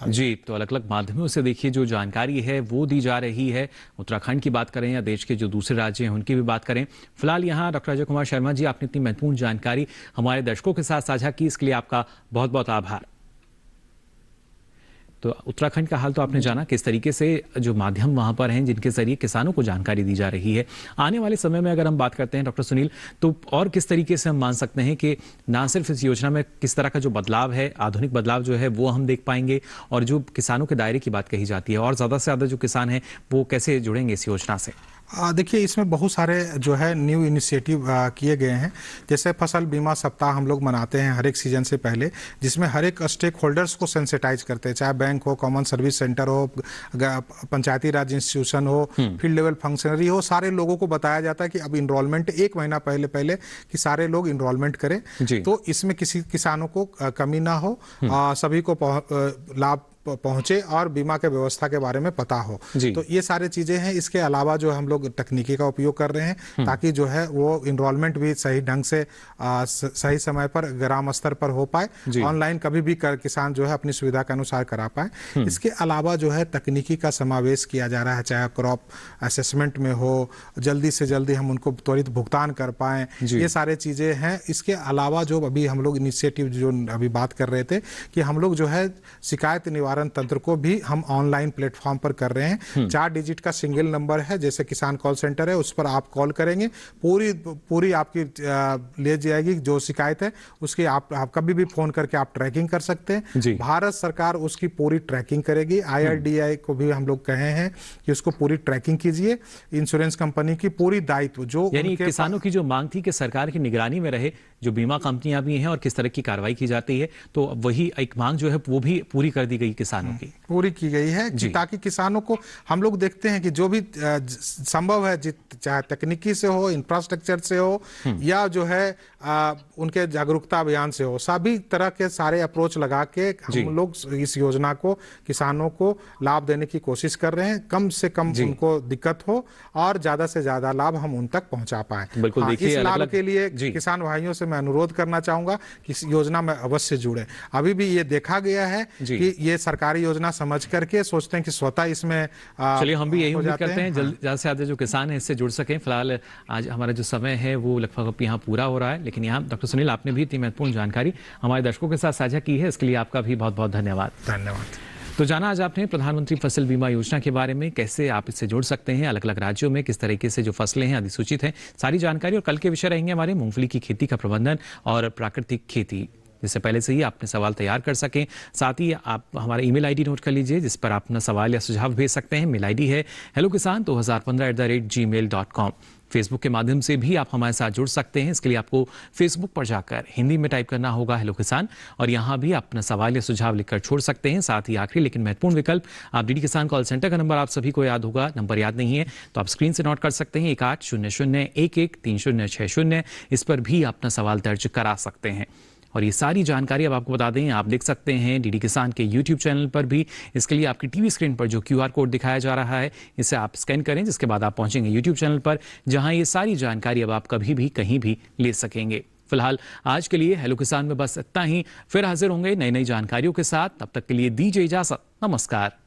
जी, तो अलग अलग माध्यमों से देखिए जो जानकारी है वो दी जा रही है। उत्तराखंड की बात करें या देश के जो दूसरे राज्य हैं उनकी भी बात करें। फिलहाल यहाँ डॉक्टर अजय कुमार शर्मा जी, आपने इतनी महत्वपूर्ण जानकारी हमारे दर्शकों के साथ साझा की, इसके लिए आपका बहुत बहुत आभार। तो उत्तराखंड का हाल तो आपने जाना, किस तरीके से जो माध्यम वहां पर हैं जिनके जरिए किसानों को जानकारी दी जा रही है। आने वाले समय में अगर हम बात करते हैं डॉक्टर सुनील, तो और किस तरीके से हम मान सकते हैं कि ना सिर्फ इस योजना में किस तरह का जो बदलाव है, आधुनिक बदलाव जो है वो हम देख पाएंगे, और जो किसानों के दायरे की बात कही जाती है और ज़्यादा से ज़्यादा जो किसान हैं वो कैसे जुड़ेंगे इस योजना से? देखिए, इसमें बहुत सारे जो है न्यू इनिशिएटिव किए गए हैं। जैसे फसल बीमा सप्ताह हम लोग मनाते हैं हर एक सीजन से पहले, जिसमें हर एक स्टेक होल्डर्स को सेंसिटाइज करते हैं, चाहे बैंक हो, कॉमन सर्विस सेंटर हो, पंचायती राज इंस्टीट्यूशन हो, फील्ड लेवल फंक्शनरी हो, सारे लोगों को बताया जाता है कि अब इनरोलमेंट 1 महीना पहले कि सारे लोग इनरोलमेंट करें, तो इसमें किसी किसानों को कमी ना हो, सभी को लाभ पहुंचे और बीमा के व्यवस्था के बारे में पता हो। तो ये सारे चीजें हैं। इसके अलावा जो हम लोग तकनीकी का उपयोग कर रहे हैं ताकि जो है वो इनरोलमेंट भी सही ढंग से सही समय पर ग्राम स्तर पर हो पाए, ऑनलाइन कभी भी किसान जो है अपनी सुविधा के अनुसार करा पाए। इसके अलावा जो है तकनीकी का समावेश किया जा रहा है, चाहे क्रॉप असेसमेंट में हो, जल्दी से जल्दी हम उनको त्वरित भुगतान कर पाए, ये सारे चीजें हैं। इसके अलावा जो अभी हम लोग इनिशिएटिव जो अभी बात कर रहे थे कि हम लोग जो है शिकायत निवारण तंत्र को भी हम ऑनलाइन प्लेटफॉर्म पर कर रहे हैं। 4 डिजिट का सिंगल नंबर है, जैसे किसान कॉल सेंटर है, उस पर आप कॉल करेंगे, पूरी आपकी ले जाएगी जो शिकायत है उसकी। आप कभी भी फोन करके आप ट्रैकिंग कर सकते हैं। भारत सरकार उसकी पूरी ट्रैकिंग करेगी। IRDAI को भी हम लोग कहे हैं कि उसको पूरी ट्रैकिंग कीजिए। इंश्योरेंस कंपनी की पूरी दायित्व जो यानी किसानों की जो मांग थी कि सरकार की निगरानी में रहे जो बीमा कंपनियां भी हैं और किस तरह की कार्रवाई की जाती है, तो वही एक मांग जो है वो भी पूरी कर दी गई, किसानों की पूरी की गई है ताकि किसानों को हम लोग देखते हैं कि जो भी संभव है, चाहे तकनीकी से हो, इंफ्रास्ट्रक्चर से हो या जो है उनके जागरूकता अभियान से हो, सभी तरह के सारे अप्रोच लगा के हम लोग इस योजना को किसानों को लाभ देने की कोशिश कर रहे हैं। कम से कम उनको दिक्कत हो और ज्यादा से ज्यादा लाभ हम उन तक पहुंचा पाए। इस लाभ के लिए किसान भाइयों से मैं अनुरोध करना चाहूंगा कि इस योजना में अवश्य जुड़े। अभी भी ये देखा गया है कि ये सरकारी योजना समझ करके सोचते हैं कि स्वतः इसमें चलिए हम भी यही उम्मीद करते हैं ज्यादा से ज्यादा जो किसान है इससे जुड़ सकें। फिलहाल आज हमारा जो समय है वो लगभग यहाँ पूरा हो रहा है, लेकिन यहाँ डॉक्टर सुनील आपने भी इतनी महत्वपूर्ण जानकारी हमारे दर्शकों के साथ साझा की है, इसके लिए आपका भी बहुत बहुत धन्यवाद। तो जाना आज आपने प्रधानमंत्री फसल बीमा योजना के बारे में, कैसे आप इससे जुड़ सकते हैं, अलग अलग राज्यों में किस तरीके से जो फसलें हैं अधिसूचित हैं, सारी जानकारी। और कल के विषय रहेंगे हमारे मूंगफली की खेती का प्रबंधन और प्राकृतिक खेती। जिससे पहले से ही अपने सवाल तैयार कर सकें, साथ ही आप हमारा ईमेल आईडी नोट कर लीजिए जिस पर आप अपना सवाल या सुझाव भेज सकते हैं। मेल आईडी है hellokisan2015@gmail.com। फेसबुक के माध्यम से भी आप हमारे साथ जुड़ सकते हैं। इसके लिए आपको फेसबुक पर जाकर हिंदी में टाइप करना होगा हेलो किसान, और यहाँ भी अपना सवाल या सुझाव लिखकर छोड़ सकते हैं। साथ ही आखिरी लेकिन महत्वपूर्ण विकल्प, आप डीडी किसान कॉल सेंटर का नंबर आप सभी को याद होगा, नंबर याद नहीं है तो आप स्क्रीन से नोट कर सकते हैं 1800113060। इस पर भी अपना सवाल दर्ज करा सकते हैं। और ये सारी जानकारी अब आपको बता दें, आप देख सकते हैं डीडी किसान के यूट्यूब चैनल पर भी। इसके लिए आपकी टीवी स्क्रीन पर जो QR कोड दिखाया जा रहा है, इसे आप स्कैन करें, जिसके बाद आप पहुंचेंगे यूट्यूब चैनल पर, जहां ये सारी जानकारी अब आप कभी भी कहीं भी ले सकेंगे। फिलहाल आज के लिए हेलो किसान में बस इतना ही। फिर हाजिर होंगे नई नई जानकारियों के साथ, तब तक के लिए दीजिए इजाजत। नमस्कार।